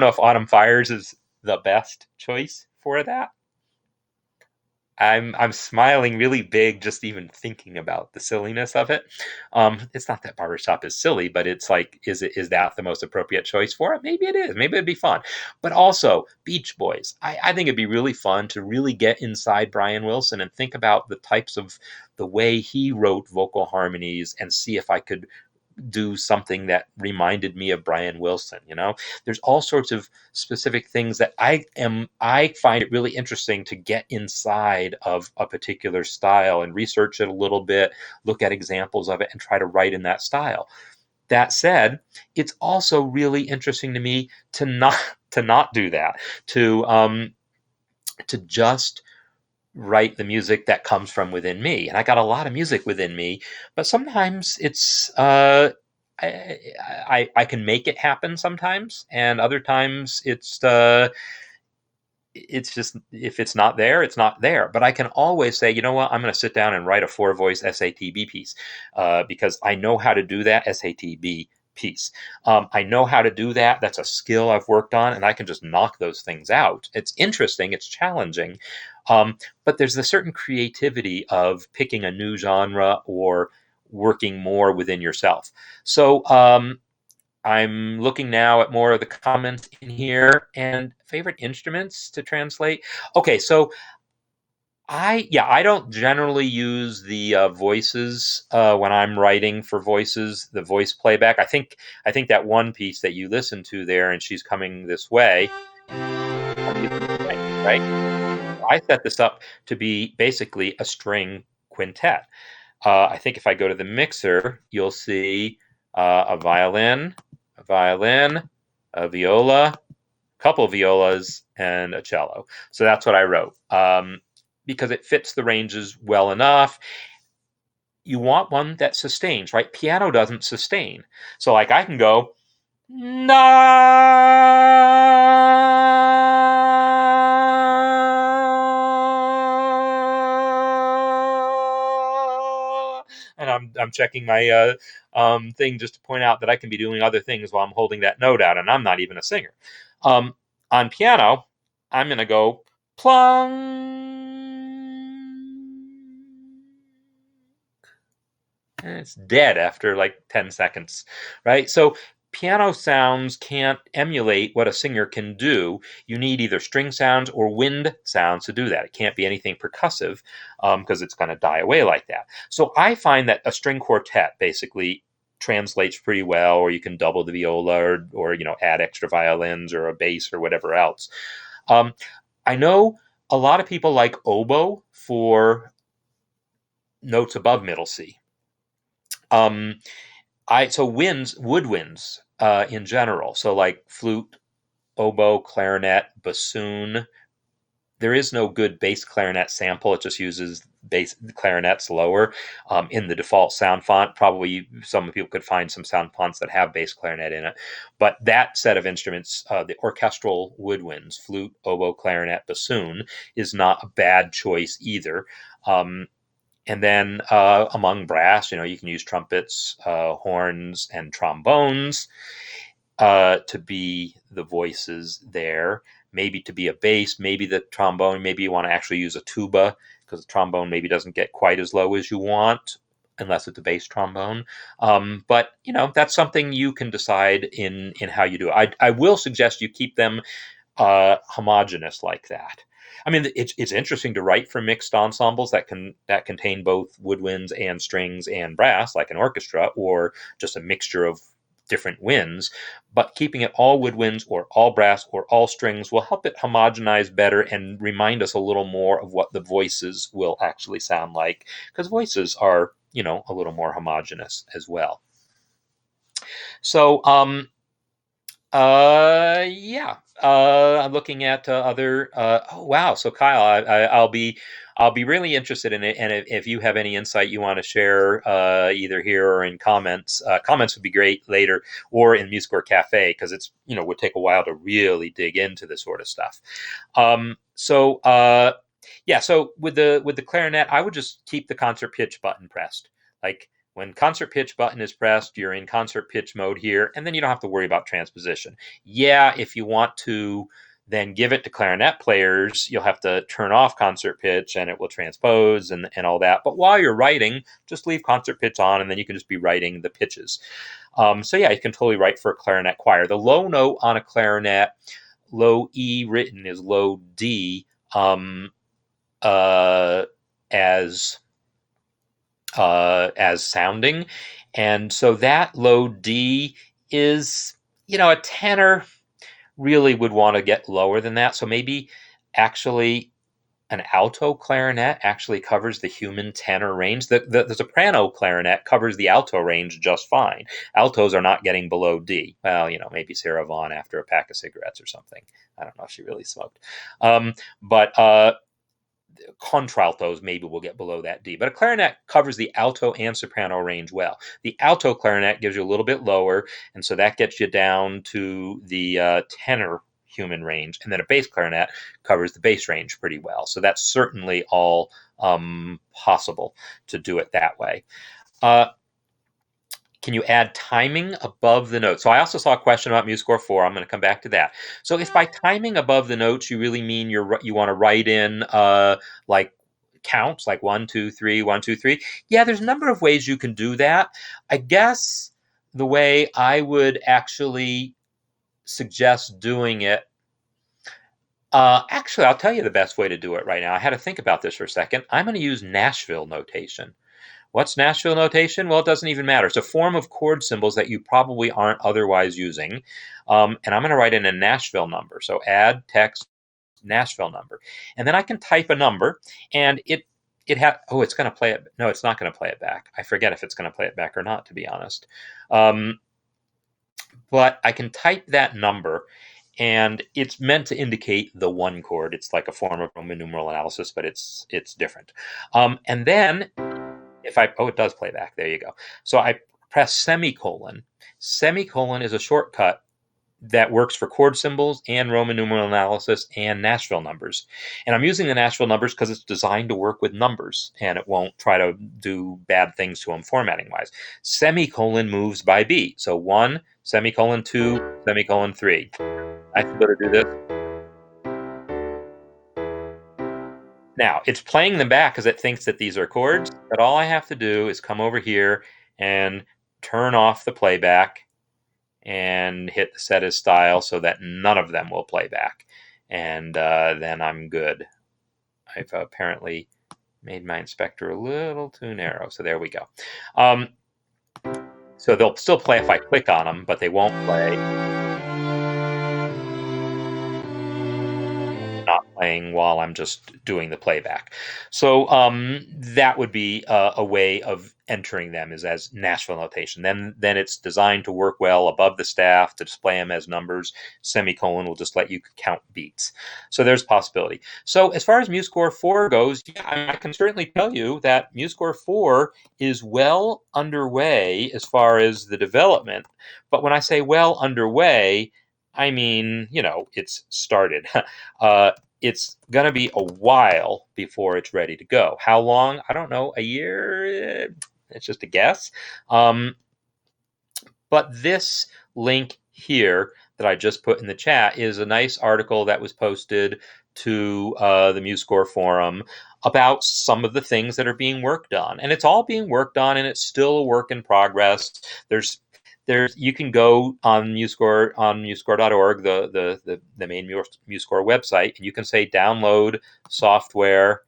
if Autumn Fires is the best choice for that. I'm smiling really big just even thinking about the silliness of it. It's not that barbershop is silly, but it's like, is that the most appropriate choice for it? Maybe it is. Maybe it'd be fun. But also Beach Boys. I think it'd be really fun to really get inside Brian Wilson and think about the types of the way he wrote vocal harmonies and see if I could do something that reminded me of Brian Wilson. There's all sorts of specific things that I find it really interesting to get inside of a particular style and research it a little bit, look at examples of it, and try to write in that style. That said, it's also really interesting to me to not do that, to just write the music that comes from within me. And I got a lot of music within me, but sometimes I can make it happen sometimes, and other times it's just, if it's not there, it's not there. But I can always say, you know what, I'm going to sit down and write a 4 voice SATB piece, because I know how to do that SATB piece. I know how to do that. That's a skill I've worked on, and I can just knock those things out. It's interesting. It's challenging. But there's a certain creativity of picking a new genre or working more within yourself. So, I'm looking now at more of the comments in here, and favorite instruments to translate. Okay, so I don't generally use the voices when I'm writing for voices, the voice playback. I think that one piece that you listened to there, and she's coming this way. I'm using strings, right? I set this up to be basically a string quintet. I think if I go to the mixer, you'll see a violin, a viola, a couple of violas, and a cello. So that's what I wrote, because it fits the ranges well enough. You want one that sustains, right? Piano doesn't sustain. So, like, I can go, na, and I'm checking my thing just to point out that I can be doing other things while I'm holding that note out, and I'm not even a singer. Um, on piano, I'm gonna go plung, and it's dead after like 10 seconds, right? So piano sounds can't emulate what a singer can do. You need either string sounds or wind sounds to do that. It can't be anything percussive, because it's going to die away like that. So I find that a string quartet basically translates pretty well, or you can double the viola, or add extra violins or a bass or whatever else. Um, I know a lot of people like oboe for notes above middle C. Um, woodwinds in general. So like flute, oboe, clarinet, bassoon. There is no good bass clarinet sample. It just uses bass clarinets lower in the default sound font. Probably some people could find some sound fonts that have bass clarinet in it. But that set of instruments, the orchestral woodwinds, flute, oboe, clarinet, bassoon, is not a bad choice either. And then among brass, you can use trumpets, horns, and trombones to be the voices there. Maybe to be a bass, maybe the trombone, maybe you want to actually use a tuba, because the trombone maybe doesn't get quite as low as you want, unless it's a bass trombone. But that's something you can decide in how you do it. I will suggest you keep them homogenous like that. I mean, it's interesting to write for mixed ensembles that contain both woodwinds and strings and brass, like an orchestra, or just a mixture of different winds. But keeping it all woodwinds or all brass or all strings will help it homogenize better and remind us a little more of what the voices will actually sound like, because voices are a little more homogenous as well. So yeah. I'm looking at other. Oh wow! So Kyle, I'll be really interested in it, and if you have any insight you want to share, either here or in comments, comments would be great later, or in MuseScore Cafe, because it's would take a while to really dig into this sort of stuff. Yeah. So with the clarinet, I would just keep the concert pitch button pressed. Like, when concert pitch button is pressed, you're in concert pitch mode here, and then you don't have to worry about transposition. Yeah, if you want to then give it to clarinet players, you'll have to turn off concert pitch and it will transpose and all that. But while you're writing, just leave concert pitch on, and then you can just be writing the pitches. So yeah, you can totally write for a clarinet choir. The low note on a clarinet, low E written, is low D, uh, as sounding. And so that low D is, a tenor really would want to get lower than that. So maybe actually an alto clarinet actually covers the human tenor range. The soprano clarinet covers the alto range just fine. Altos are not getting below D. Well, maybe Sarah Vaughan after a pack of cigarettes or something. I don't know if she really smoked. But contraltos maybe will get below that D, but a clarinet covers the alto and soprano range well. The alto clarinet gives you a little bit lower, and so that gets you down to the tenor human range, and then a bass clarinet covers the bass range pretty well. So that's certainly all possible to do it that way. Uh, can you add timing above the notes? So I also saw a question about MuseScore 4. I'm going to come back to that. So if by timing above the notes you really mean you want to write in like counts, like 1, 2, 3, 1, 2, 3. Yeah, there's a number of ways you can do that. I guess the way I would actually suggest doing it. Actually, I'll tell you the best way to do it right now. I had to think about this for a second. I'm going to use Nashville notation. What's Nashville notation? Well, it doesn't even matter. It's a form of chord symbols that you probably aren't otherwise using. And I'm going to write in a Nashville number. So add text Nashville number. And then I can type a number, and it's going to play it. No, it's not going to play it back. I forget if it's going to play it back or not, to be honest. But I can type that number, and it's meant to indicate the one chord. It's like a form of Roman numeral analysis, but it's different. And then it does play back. There you go. So I press semicolon. Semicolon is a shortcut that works for chord symbols and Roman numeral analysis and Nashville numbers. And I'm using the Nashville numbers because it's designed to work with numbers, and it won't try to do bad things to them formatting wise. Semicolon moves by beat. So 1, semicolon 2, semicolon 3. I can go to do this. Now, it's playing them back because it thinks that these are chords, but all I have to do is come over here and turn off the playback and hit the set as style so that none of them will play back. And then I'm good. I've apparently made my inspector a little too narrow. So there we go. So they'll still play if I click on them, but they won't play. Not playing while I'm just doing the playback. So that would be a way of entering them is as Nashville notation. Then it's designed to work well above the staff to display them as numbers. Semicolon will just let you count beats. So there's possibility. So as far as MuseScore 4 goes, yeah, I can certainly tell you that MuseScore 4 is well underway as far as the development. But when I say well underway, I mean, it's started. It's going to be a while before it's ready to go. How long? I don't know. A year? It's just a guess. But this link here that I just put in the chat is a nice article that was posted to the MuseScore forum about some of the things that are being worked on. And it's all being worked on, and it's still a work in progress. You can go on MuseScore.org, the main MuseScore website, and you can say download software,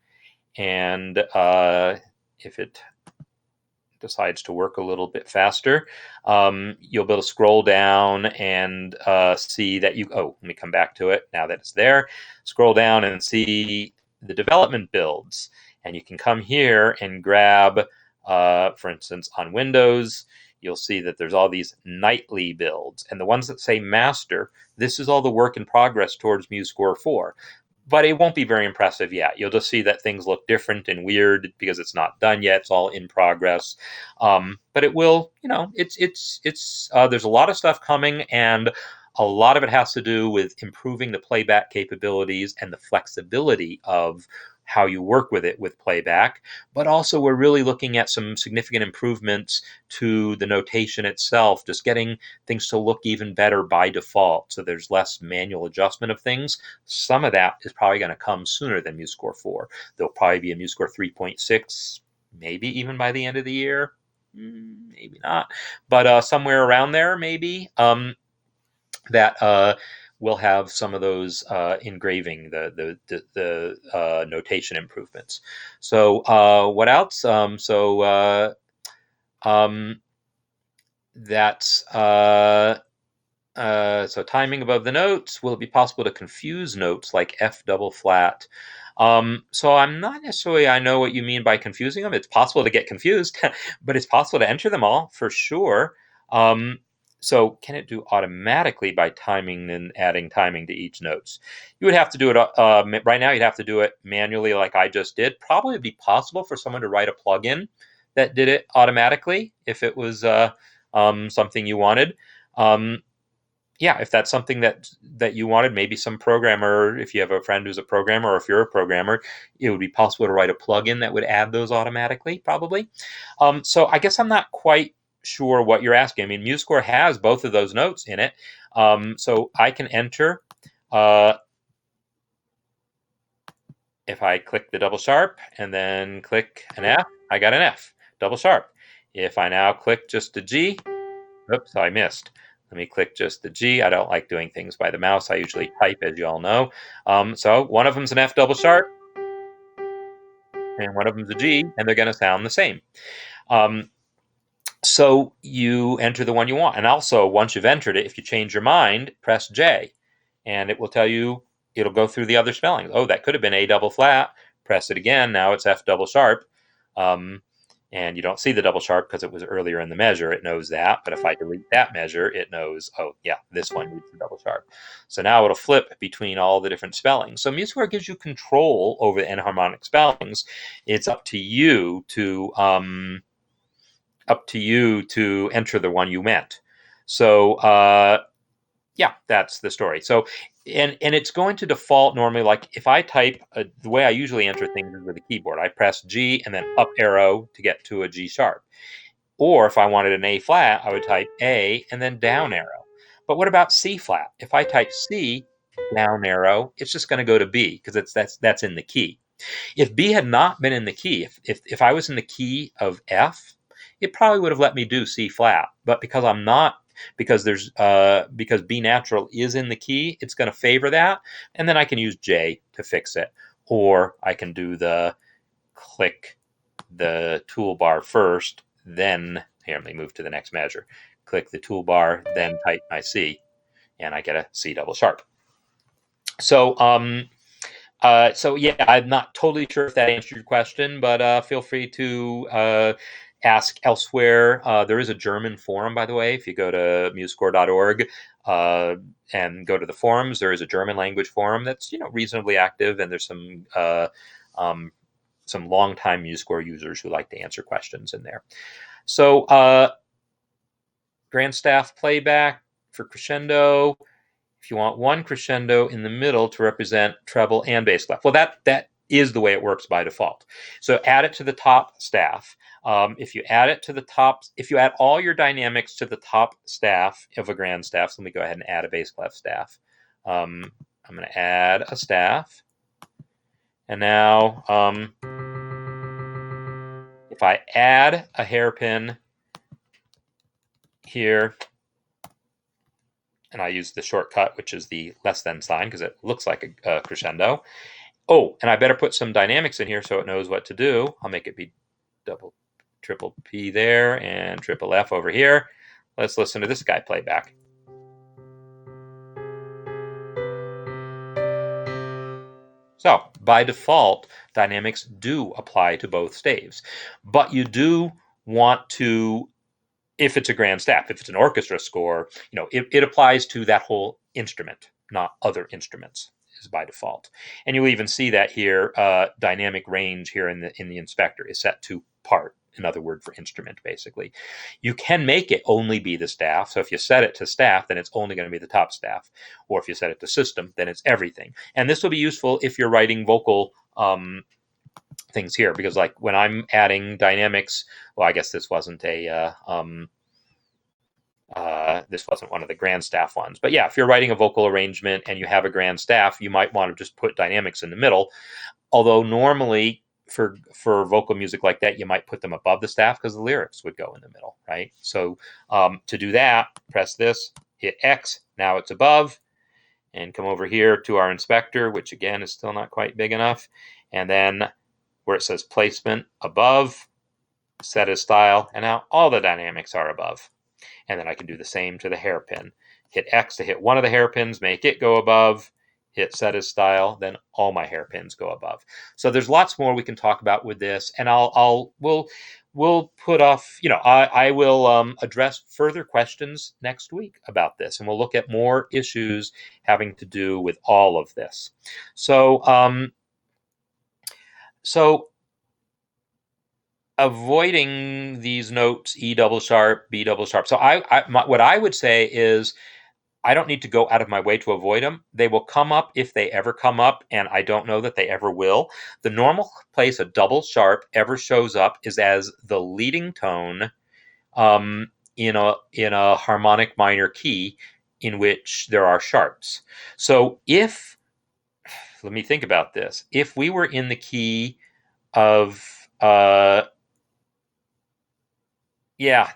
and if it decides to work a little bit faster, you'll be able to scroll down and see that let me come back to it now that it's there. Scroll down and see the development builds, and you can come here and grab, for instance, on Windows, you'll see that there's all these nightly builds, and the ones that say master, this is all the work in progress towards MuseScore 4. But it won't be very impressive yet. You'll just see that things look different and weird because it's not done yet. It's all in progress. But it will, there's a lot of stuff coming, and a lot of it has to do with improving the playback capabilities and the flexibility of how you work with it with playback. But also we're really looking at some significant improvements to the notation itself, just getting things to look even better by default. So there's less manual adjustment of things. Some of that is probably going to come sooner than MuseScore 4. There'll probably be a MuseScore 3.6, maybe even by the end of the year. Maybe not. But somewhere around there, maybe, that we'll have some of those engraving, the notation improvements. So what else? That's so timing above the notes. Will it be possible to confuse notes like F double flat? So I'm not necessarily, I know what you mean by confusing them. It's possible to get confused, but it's possible to enter them all for sure. So can it do automatically by timing and adding timing to each notes? You would have to do it right now. You'd have to do it manually, like I just did. Probably would be possible for someone to write a plugin that did it automatically if it was something you wanted. Yeah, if that's something that you wanted, maybe some programmer, if you have a friend who's a programmer, or if you're a programmer, it would be possible to write a plugin that would add those automatically, probably. So I guess I'm not quite sure what you're asking. I mean, MuseScore has both of those notes in it. So I can enter, if I click the double sharp and then click an F, I got an F, double sharp. If I now click just a G, oops, I missed. Let me click just the G. I don't like doing things by the mouse. I usually type, as you all know. So one of them's an F double sharp, and one of them's a G, and they're going to sound the same. So you enter the one you want. And also, once you've entered it, if you change your mind, press J, and it will tell you, it'll go through the other spellings. Oh, that could have been A double flat. Press it again. Now it's F double sharp. And you don't see the double sharp because it was earlier in the measure. It knows that. But if I delete that measure, it knows, oh, yeah, this one needs the double sharp. So now it'll flip between all the different spellings. So MuseScore gives you control over the enharmonic spellings. It's up to you to enter the one you meant. So yeah, that's the story. So and it's going to default normally, like if I type, the way I usually enter things is with a keyboard. I press G and then up arrow to get to a G sharp. Or if I wanted an A flat, I would type A and then down arrow. But what about C flat? If I type C down arrow, it's just going to go to B because that's in the key. If B had not been in the key, if I was in the key of F, it probably would have let me do C flat. But because I'm not, because because B natural is in the key, it's going to favor that, and then I can use J to fix it, or I can do the click the toolbar first, then here, let me move to the next measure. Click the toolbar, then type my C, and I get a C double sharp. So so yeah, I'm not totally sure if that answered your question, but feel free to ask elsewhere. There is a German forum, by the way. If you go to musescore.org and go to the forums, there is a German language forum that's reasonably active, and there's some longtime MuseScore users who like to answer questions in there. So grand staff playback for crescendo. If you want one crescendo in the middle to represent treble and bass clef, well, that is the way it works by default. So add it to the top staff. If you add it to the top, if you add all your dynamics to the top staff of a grand staff, so let me go ahead and add a bass clef staff. I'm going to add a staff, and now if I add a hairpin here, and I use the shortcut, which is the less than sign, because it looks like a crescendo. Oh, and I better put some dynamics in here so it knows what to do. I'll make it be triple P there and triple F over here. Let's listen to this guy play back. So by default, dynamics do apply to both staves, but you do want to, if it's a grand staff, if it's an orchestra score, it applies to that whole instrument, not other instruments, is by default. And you'll even see that here, dynamic range here in the inspector is set to part, another word for instrument, basically. You can make it only be the staff. So if you set it to staff, then it's only going to be the top staff. Or if you set it to system, then it's everything. And this will be useful if you're writing vocal things here, because like when I'm adding dynamics, well, I guess this wasn't this wasn't one of the grand staff ones, but yeah, if you're writing a vocal arrangement and you have a grand staff, you might want to just put dynamics in the middle. Although normally for vocal music like that, you might put them above the staff because the lyrics would go in the middle, right? So to do that, press this, hit X, now it's above, and come over here to our inspector, which again is still not quite big enough, and then where it says placement above, set as style, and now all the dynamics are above. And then I can do the same to the hairpin. Hit X to hit one of the hairpins, make it go above, hit set as style, then all my hairpins go above. So there's lots more we can talk about with this, and we'll put off, I will address further questions next week about this, and we'll look at more issues having to do with all of this. So avoiding these notes, E double sharp, B double sharp. So what I would say is I don't need to go out of my way to avoid them. They will come up if they ever come up, and I don't know that they ever will. The normal place a double sharp ever shows up is as the leading tone in a harmonic minor key in which there are sharps. So let me think about this. If we were in the key of yeah,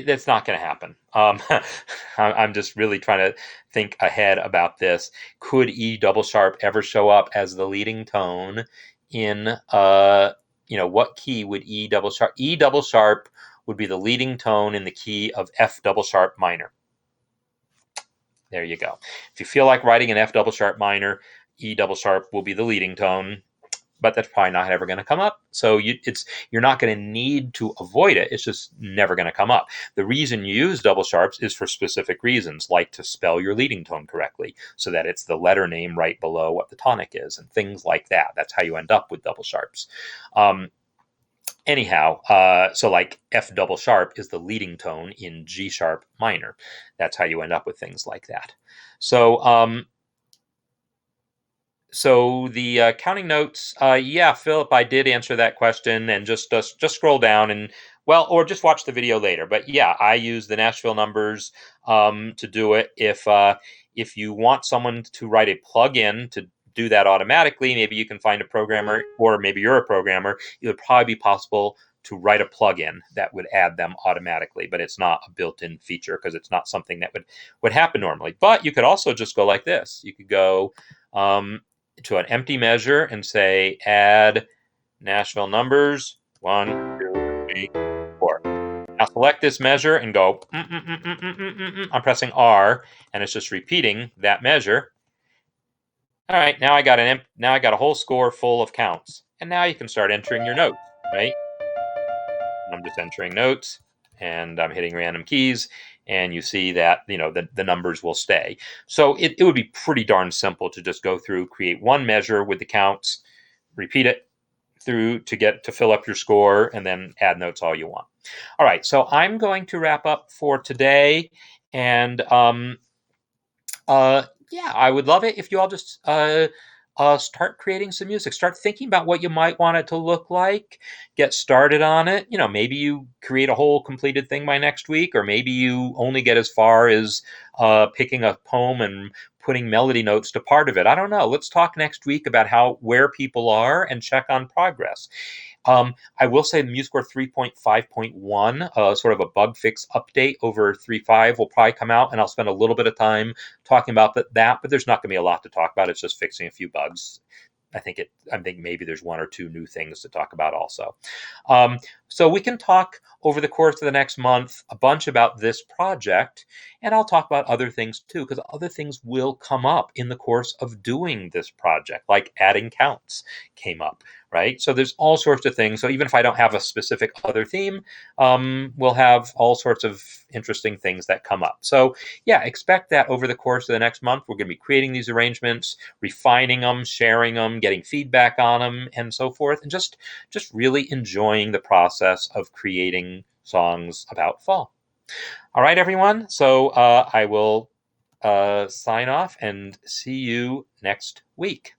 that's not going to happen. I'm just really trying to think ahead about this. Could E double sharp ever show up as the leading tone in, what key would E double sharp? E double sharp would be the leading tone in the key of F double sharp minor. There you go. If you feel like writing an F double sharp minor, E double sharp will be the leading tone, but that's probably not ever going to come up. So you're not going to need to avoid it. It's just never going to come up. The reason you use double sharps is for specific reasons, like to spell your leading tone correctly, so that it's the letter name right below what the tonic is, and things like that. That's how you end up with double sharps. So like F double sharp is the leading tone in G sharp minor. That's how you end up with things like that. So the counting notes, yeah, Philip, I did answer that question, and just scroll down or just watch the video later. But yeah, I use the Nashville numbers to do it. If you want someone to write a plugin to do that automatically, maybe you can find a programmer, or maybe you're a programmer. It would probably be possible to write a plugin that would add them automatically, but it's not a built-in feature because it's not something that would happen normally. But you could also just go like this. You could go to an empty measure and say add Nashville numbers 1, 2, 3, 4. Now select this measure and go. I'm pressing R, and it's just repeating that measure. All right, now I got a whole score full of counts, and now you can start entering your notes, right? I'm just entering notes, and I'm hitting random keys, and you see that the numbers will stay. So it would be pretty darn simple to just go through, create one measure with the counts, repeat it through to fill up your score, and then add notes all you want. All right, so I'm going to wrap up for today, and yeah, I would love it if you all just start creating some music. Start thinking about what you might want it to look like. Get started on it. Maybe you create a whole completed thing by next week, or maybe you only get as far as picking a poem and putting melody notes to part of it. I don't know. Let's talk next week about where people are and check on progress. I will say the MuseScore 3.5.1, sort of a bug fix update over 3.5 will probably come out, and I'll spend a little bit of time talking about that, but there's not going to be a lot to talk about. It's just fixing a few bugs. I think maybe there's one or two new things to talk about also. So we can talk over the course of the next month a bunch about this project, and I'll talk about other things too, because other things will come up in the course of doing this project, like adding counts came up, right? So there's all sorts of things. So even if I don't have a specific other theme, we'll have all sorts of interesting things that come up. So yeah, expect that over the course of the next month. We're going to be creating these arrangements, refining them, sharing them, getting feedback on them, and so forth, and just really enjoying the process of creating songs about fall. All right, everyone. So I will sign off and see you next week.